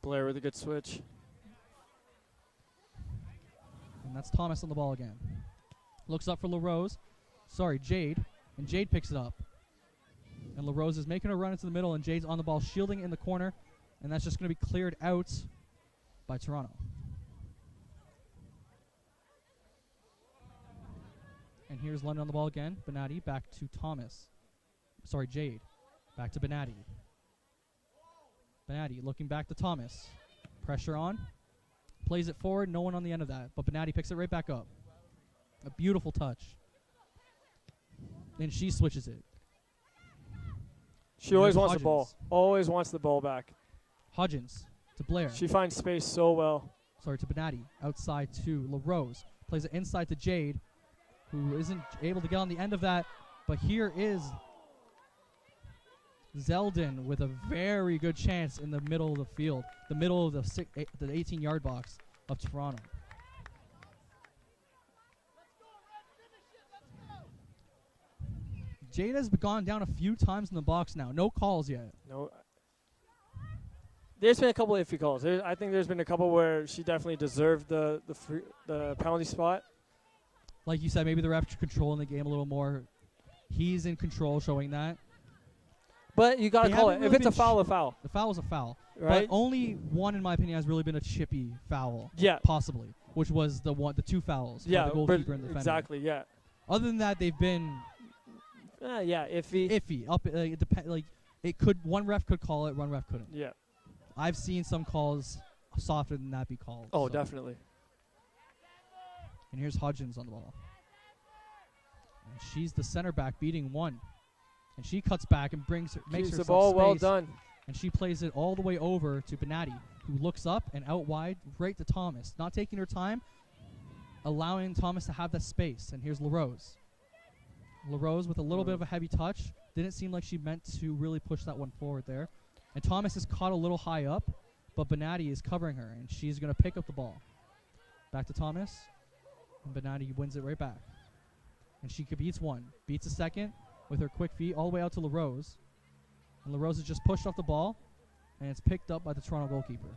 [SPEAKER 2] Blair with a good switch.
[SPEAKER 1] And that's Thomas on the ball again. Looks up for LaRose. Sorry, Jade. And Jade picks it up. And LaRose is making a run into the middle, and Jade's on the ball, shielding in the corner. And that's just going to be cleared out by Toronto. And here's London on the ball again. Benatti back to Thomas. Sorry, Jade. Back to Benatti. Benatti looking back to Thomas. Pressure on. Plays it forward. No one on the end of that. But Benatti picks it right back up. A beautiful touch. And she switches it.
[SPEAKER 2] She always wants the ball. Always wants the ball back.
[SPEAKER 1] Hodgins to Blair.
[SPEAKER 2] She finds space so well.
[SPEAKER 1] Sorry, to Benatti. Outside to LaRose. Plays it inside to Jade, who isn't able to get on the end of that. But here is Zeldin with a very good chance in the middle of the field. The middle of the 18-yard box of Toronto. Jade has gone down a few times in the box now. No calls yet.
[SPEAKER 2] No. There's been a couple of iffy calls. I think there's been a couple where she definitely deserved the penalty spot.
[SPEAKER 1] Like you said, maybe the ref's controlling the game a little more. He's in control, showing that.
[SPEAKER 2] But you got to call it.
[SPEAKER 1] Really
[SPEAKER 2] If it's a foul, a foul.
[SPEAKER 1] The foul is a foul.
[SPEAKER 2] Right?
[SPEAKER 1] But only one, in my opinion, has really been a chippy foul.
[SPEAKER 2] Yeah.
[SPEAKER 1] Possibly, which was the two fouls.
[SPEAKER 2] Yeah,
[SPEAKER 1] by the goalkeeper and the defender.
[SPEAKER 2] exactly, yeah.
[SPEAKER 1] Other than that, they've been
[SPEAKER 2] Yeah, iffy.
[SPEAKER 1] iffy. It depends. Like it could. One ref could call it. One ref couldn't.
[SPEAKER 2] Yeah.
[SPEAKER 1] I've seen some calls softer than that be called.
[SPEAKER 2] Oh,
[SPEAKER 1] so.
[SPEAKER 2] definitely.
[SPEAKER 1] And here's Hodgins on the ball. And she's the center back beating one. And she cuts back and makes
[SPEAKER 2] Keeps
[SPEAKER 1] herself
[SPEAKER 2] the ball
[SPEAKER 1] space.
[SPEAKER 2] well done.
[SPEAKER 1] And she plays it all the way over to Benatti, who looks up and out wide right to Thomas. Not taking her time, allowing Thomas to have that space. And here's LaRose. LaRose with a little bit of a heavy touch. Didn't seem like she meant to really push that one forward there. And Thomas is caught a little high up, but Benatti is covering her, and she's going to pick up the ball. Back to Thomas, and Benatti wins it right back. And she beats one, beats a second with her quick feet all the way out to LaRose. And LaRose is just pushed off the ball, and it's picked up by the Toronto goalkeeper.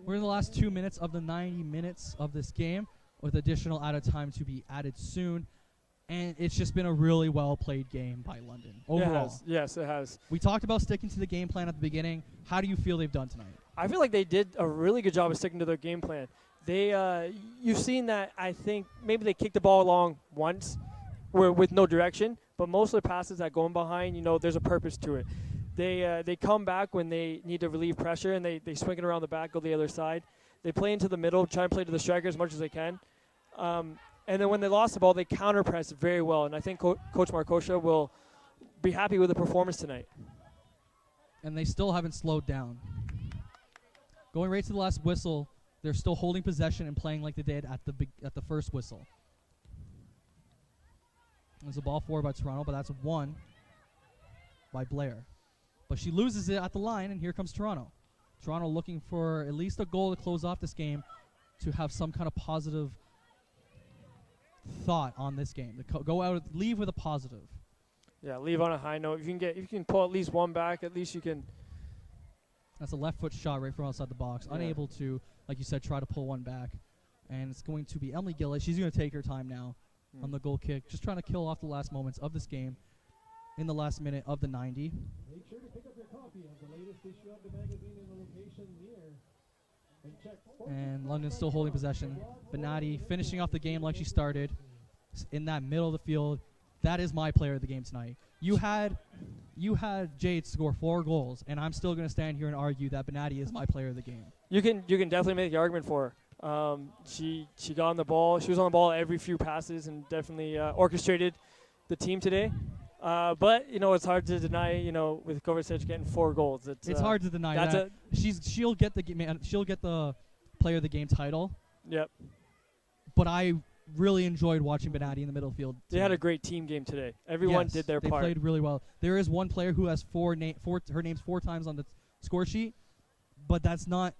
[SPEAKER 1] We're in the last 2 minutes of the 90 minutes of this game, with additional added time to be added soon. And it's just been a really well-played game by London overall.
[SPEAKER 2] It has. Yes, it has.
[SPEAKER 1] We talked about sticking to the game plan at the beginning. How do you feel they've done tonight?
[SPEAKER 2] I feel like they did a really good job of sticking to their game plan. They, you've seen that. I think maybe they kicked the ball along once, with no direction. But most of the passes that go in behind, there's a purpose to it. They come back when they need to relieve pressure, and they swing it around the back, go the other side. They play into the middle, try and play to the striker as much as they can. And then when they lost the ball, they counter-press very well. And I think Coach Markosha will be happy with the performance tonight.
[SPEAKER 1] And they still haven't slowed down. Going right to the last whistle, they're still holding possession and playing like they did at the first whistle. There's a ball forward by Toronto, but that's won by Blair. But she loses it at the line, and here comes Toronto. Toronto looking for at least a goal to close off this game to have some kind of positive thought on this game. Go out, leave with a positive.
[SPEAKER 2] Yeah, leave on a high note. If you can pull at least one back, at least you can.
[SPEAKER 1] That's a left foot shot right from outside the box.
[SPEAKER 2] Yeah.
[SPEAKER 1] Unable to, like you said, try to pull one back. And it's going to be Emily Gillett. She's going to take her time now on the goal kick, just trying to kill off the last moments of this game in the last minute of the 90.
[SPEAKER 3] Make sure to pick up your copy of the latest issue of the magazine in the location near.
[SPEAKER 1] And London's still holding possession. Benatti finishing off the game like she started in that middle of the field. That is my player of the game tonight. You had Jade score 4 goals, and I'm still going to stand here and argue that Benatti is my player of the game.
[SPEAKER 2] You can definitely make the argument for her. She got on the ball. She was on the ball every few passes and definitely orchestrated the team today. But it's hard to deny. With Kovacic getting 4 goals,
[SPEAKER 1] It's hard to deny that. She'll get the player of the game title.
[SPEAKER 2] Yep.
[SPEAKER 1] But I really enjoyed watching Benatti in the middle field.
[SPEAKER 2] They had a great team game today. Everyone did their part.
[SPEAKER 1] They played really well. There is one player who has her name's 4 times on the score sheet, but that's not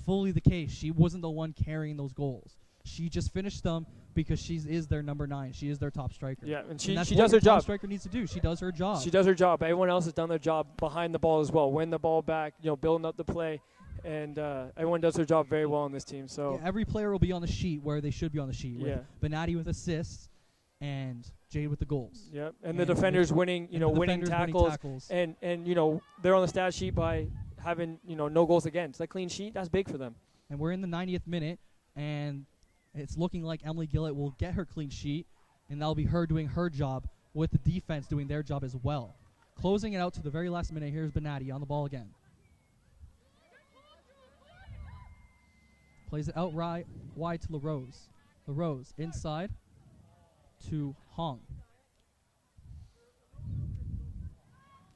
[SPEAKER 1] fully the case. She wasn't the one carrying those goals. She just finished them because she is their number 9. She is their top striker.
[SPEAKER 2] Yeah, and she
[SPEAKER 1] that's
[SPEAKER 2] does
[SPEAKER 1] what
[SPEAKER 2] her
[SPEAKER 1] your
[SPEAKER 2] job.
[SPEAKER 1] top striker needs to do. She does her job.
[SPEAKER 2] She does her job. Everyone else has done their job behind the ball as well. Win the ball back, building up the play, and everyone does their job very well on this team. So
[SPEAKER 1] every player will be on the sheet where they should be on the sheet.
[SPEAKER 2] Yeah.
[SPEAKER 1] With Benatti with assists and Jade with the goals.
[SPEAKER 2] Yep. And the defenders winning, winning tackles. And they're on the stat sheet by having, no goals against. That clean sheet, that's big for them.
[SPEAKER 1] And we're in the 90th minute, and it's looking like Emily Gillett will get her clean sheet, and that'll be her doing her job with the defense doing their job as well. Closing it out to the very last minute, here's Benatti on the ball again. Plays it out wide to LaRose. LaRose inside to Hong.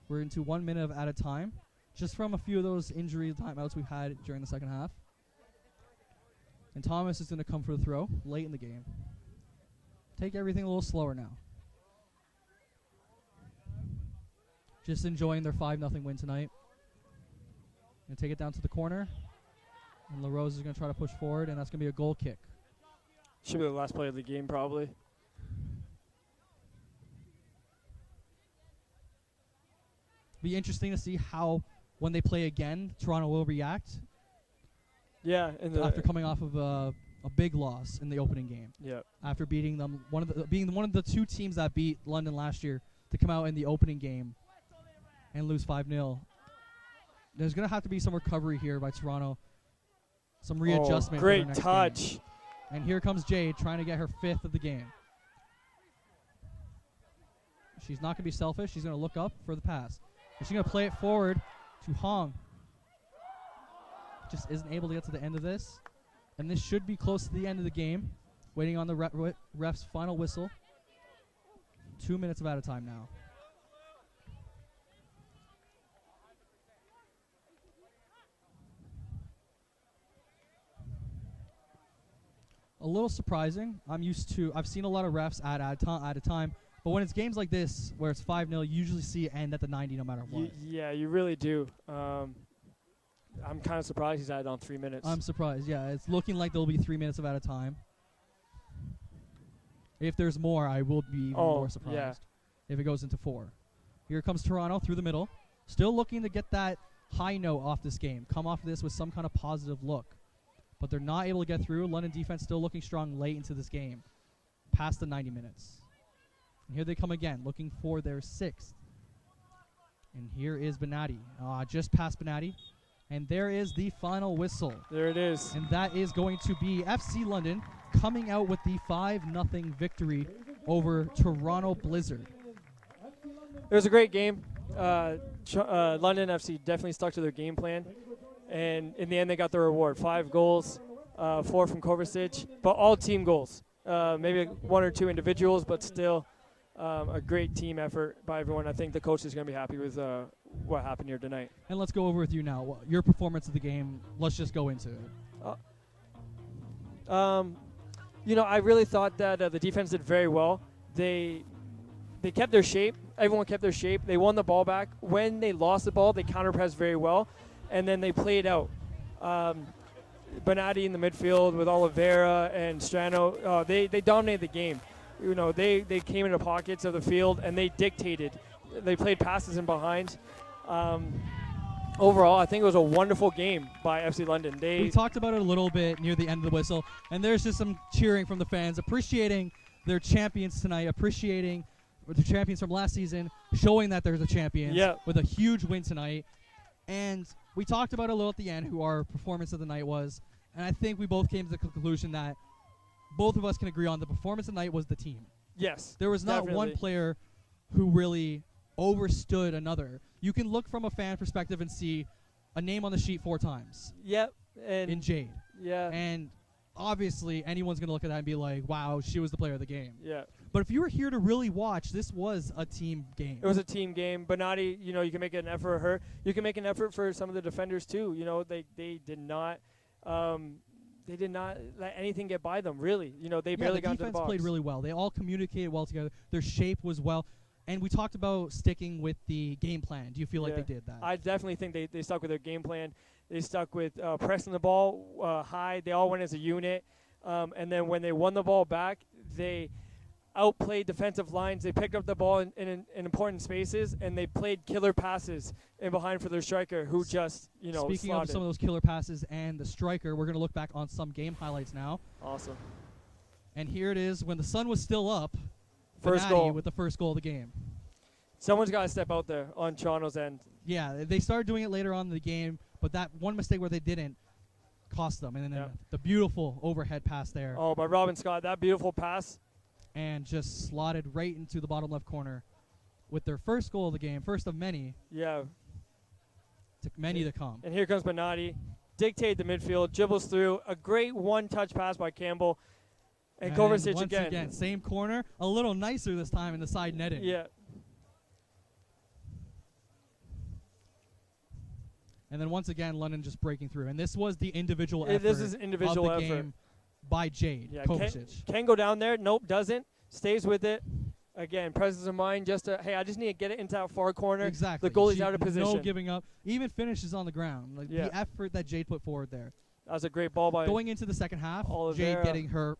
[SPEAKER 1] We're into 1 minute at a time, just from a few of those injury timeouts we've had during the second half. And Thomas is going to come for the throw late in the game. Take everything a little slower now. Just enjoying their 5-0 win tonight. Going to take it down to the corner. And LaRose is going to try to push forward, and that's going to be a goal kick.
[SPEAKER 2] Should be the last play of the game, probably.
[SPEAKER 1] Be interesting to see how, when they play again, Toronto will react.
[SPEAKER 2] Yeah,
[SPEAKER 1] after coming off of a big loss in the opening game.
[SPEAKER 2] Yeah.
[SPEAKER 1] After beating them, being one of the 2 teams that beat London last year, to come out in the opening game and lose 5-0. There's going to have to be some recovery here by Toronto. Some readjustment.
[SPEAKER 2] Great
[SPEAKER 1] for their next
[SPEAKER 2] touch.
[SPEAKER 1] game. And here comes Jade trying to get her 5th of the game. She's not going to be selfish. She's going to look up for the pass. And she's going to play it forward to Hong. Just isn't able to get to the end of this. And this should be close to the end of the game. Waiting on the ref's final whistle. 2 minutes of out of time now. A little surprising. I've seen a lot of refs at a time. But when it's games like this, where it's 5-0, you usually see it end at the 90 no matter what.
[SPEAKER 2] Yeah, you really do. I'm kind of surprised he's added on 3 minutes.
[SPEAKER 1] I'm surprised, yeah. It's looking like there'll be 3 minutes of out of time. If there's more, I will be even more surprised if it goes into 4. Here comes Toronto through the middle. Still looking to get that high note off this game. Come off this with some kind of positive look. But they're not able to get through. London defense still looking strong late into this game. Past the 90 minutes. And here they come again, looking for their 6th. And here is Benatti. Just past Benatti. And there is the final whistle.
[SPEAKER 2] There it is.
[SPEAKER 1] And that is going to be FC London coming out with the 5-0 victory over Toronto Blizzard.
[SPEAKER 2] It was a great game. London FC definitely stuck to their game plan. And in the end, they got the reward. 5 goals, 4 from Kovacic, but all team goals. Maybe 1 or 2 individuals, but still a great team effort by everyone. I think the coach is going to be happy with what happened here tonight.
[SPEAKER 1] And let's go over with you now. Your performance of the game, let's just go into it.
[SPEAKER 2] I really thought that the defense did very well. They kept their shape. Everyone kept their shape. They won the ball back. When they lost the ball, they counter-pressed very well. And then they played out. Benatti in the midfield with Oliveira and Strano, they dominated the game. they came into pockets of the field and they dictated. They played passes in behind. Overall, I think it was a wonderful game by FC London.
[SPEAKER 5] We talked about it a little bit near the end of the whistle, and there's just some cheering from the fans, appreciating their champions tonight, appreciating the champions from last season, showing that there's a champion with a huge win tonight. And we talked about it a little at the end who our performance of the night was, and I think we both came to the conclusion that both of us can agree on the performance of the night was the team.
[SPEAKER 2] Yes.
[SPEAKER 5] There was not one player who really overstood another. You can look from a fan perspective and see a name on the sheet 4 times.
[SPEAKER 2] Yep. And
[SPEAKER 5] in Jade.
[SPEAKER 2] Yeah.
[SPEAKER 5] And obviously anyone's going to look at that and be like, wow, she was the player of the game.
[SPEAKER 2] Yeah.
[SPEAKER 5] But if you were here to really watch, this was a team game.
[SPEAKER 2] It was a team game. Bonatti, you can make an effort for her. You can make an effort for some of the defenders too. They did not let anything get by them, really. They barely got to the box.
[SPEAKER 5] The defense played really well. They all communicated well together. Their shape was well. And we talked about sticking with the game plan. Do you feel like they did that?
[SPEAKER 2] I definitely think they stuck with their game plan. They stuck with pressing the ball high. They all went as a unit. And then when they won the ball back, they outplayed defensive lines. They picked up the ball in important spaces, and they played killer passes in behind for their striker, who just,
[SPEAKER 5] Speaking
[SPEAKER 2] slotted.
[SPEAKER 5] of some of those killer passes and the striker, we're going to look back on some game highlights now.
[SPEAKER 2] Awesome.
[SPEAKER 5] And here it is when the sun was still up.
[SPEAKER 2] First goal.
[SPEAKER 5] With the first goal of the game.
[SPEAKER 2] Someone's got to step out there on Toronto's end.
[SPEAKER 5] Yeah, they started doing it later on in the game, but that one mistake where they didn't cost them. And then the beautiful overhead pass there.
[SPEAKER 2] Oh, by Robin Scott, that beautiful pass.
[SPEAKER 5] And just slotted right into the bottom left corner with their first goal of the game, first of many.
[SPEAKER 2] Yeah.
[SPEAKER 5] Many to come.
[SPEAKER 2] And here comes Bonatti. Dictate the midfield, dribbles through. A great one-touch pass by Campbell. And Kovacic
[SPEAKER 5] once again, same corner, a little nicer this time in the side netting.
[SPEAKER 2] Yeah.
[SPEAKER 5] And then once again, London just breaking through. And this was the individual effort
[SPEAKER 2] this is individual
[SPEAKER 5] of the
[SPEAKER 2] effort.
[SPEAKER 5] game by Jade Kovacic.
[SPEAKER 2] Can go down there. Nope, doesn't. Stays with it. Again, presence of mind. I just need to get it into that far corner.
[SPEAKER 5] Exactly.
[SPEAKER 2] The goalie's out of position.
[SPEAKER 5] No giving up. Even finishes on the ground. The effort that Jade put forward there.
[SPEAKER 2] That was a great ball by
[SPEAKER 5] going into the second half.
[SPEAKER 2] Oliveira.
[SPEAKER 5] Jade getting her.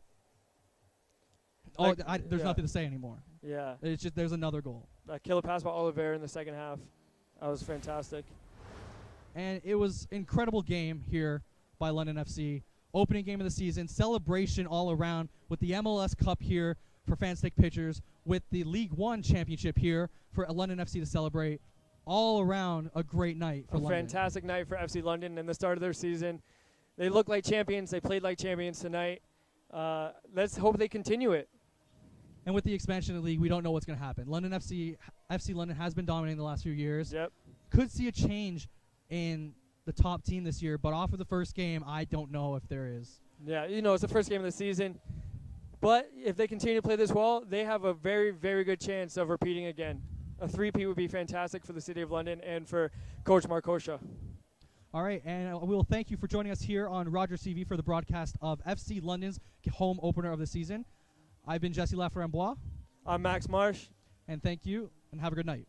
[SPEAKER 5] There's nothing to say anymore.
[SPEAKER 2] Yeah.
[SPEAKER 5] It's just there's another goal.
[SPEAKER 2] A killer pass by Oliveira in the second half. That was fantastic.
[SPEAKER 5] And it was incredible game here by London FC. Opening game of the season. Celebration all around with the MLS Cup here for fans to take pictures. With the League One championship here for London FC to celebrate. All around a great night for London.
[SPEAKER 2] Fantastic night for FC London and the start of their season. They look like champions. They played like champions tonight. Let's hope they continue it.
[SPEAKER 5] And with the expansion of the league, we don't know what's going to happen. FC London has been dominating the last few years.
[SPEAKER 2] Yep.
[SPEAKER 5] Could see a change in the top team this year, but off of the first game, I don't know if there is.
[SPEAKER 2] Yeah, it's the first game of the season. But if they continue to play this well, they have a very, very good chance of repeating again. A 3-peat would be fantastic for the City of London and for Coach Markosha.
[SPEAKER 5] All right, and we will thank you for joining us here on Rogers TV for the broadcast of FC London's home opener of the season. I've been Jesse Laframbois.
[SPEAKER 2] I'm Max Marsh.
[SPEAKER 5] And thank you, and have a good night.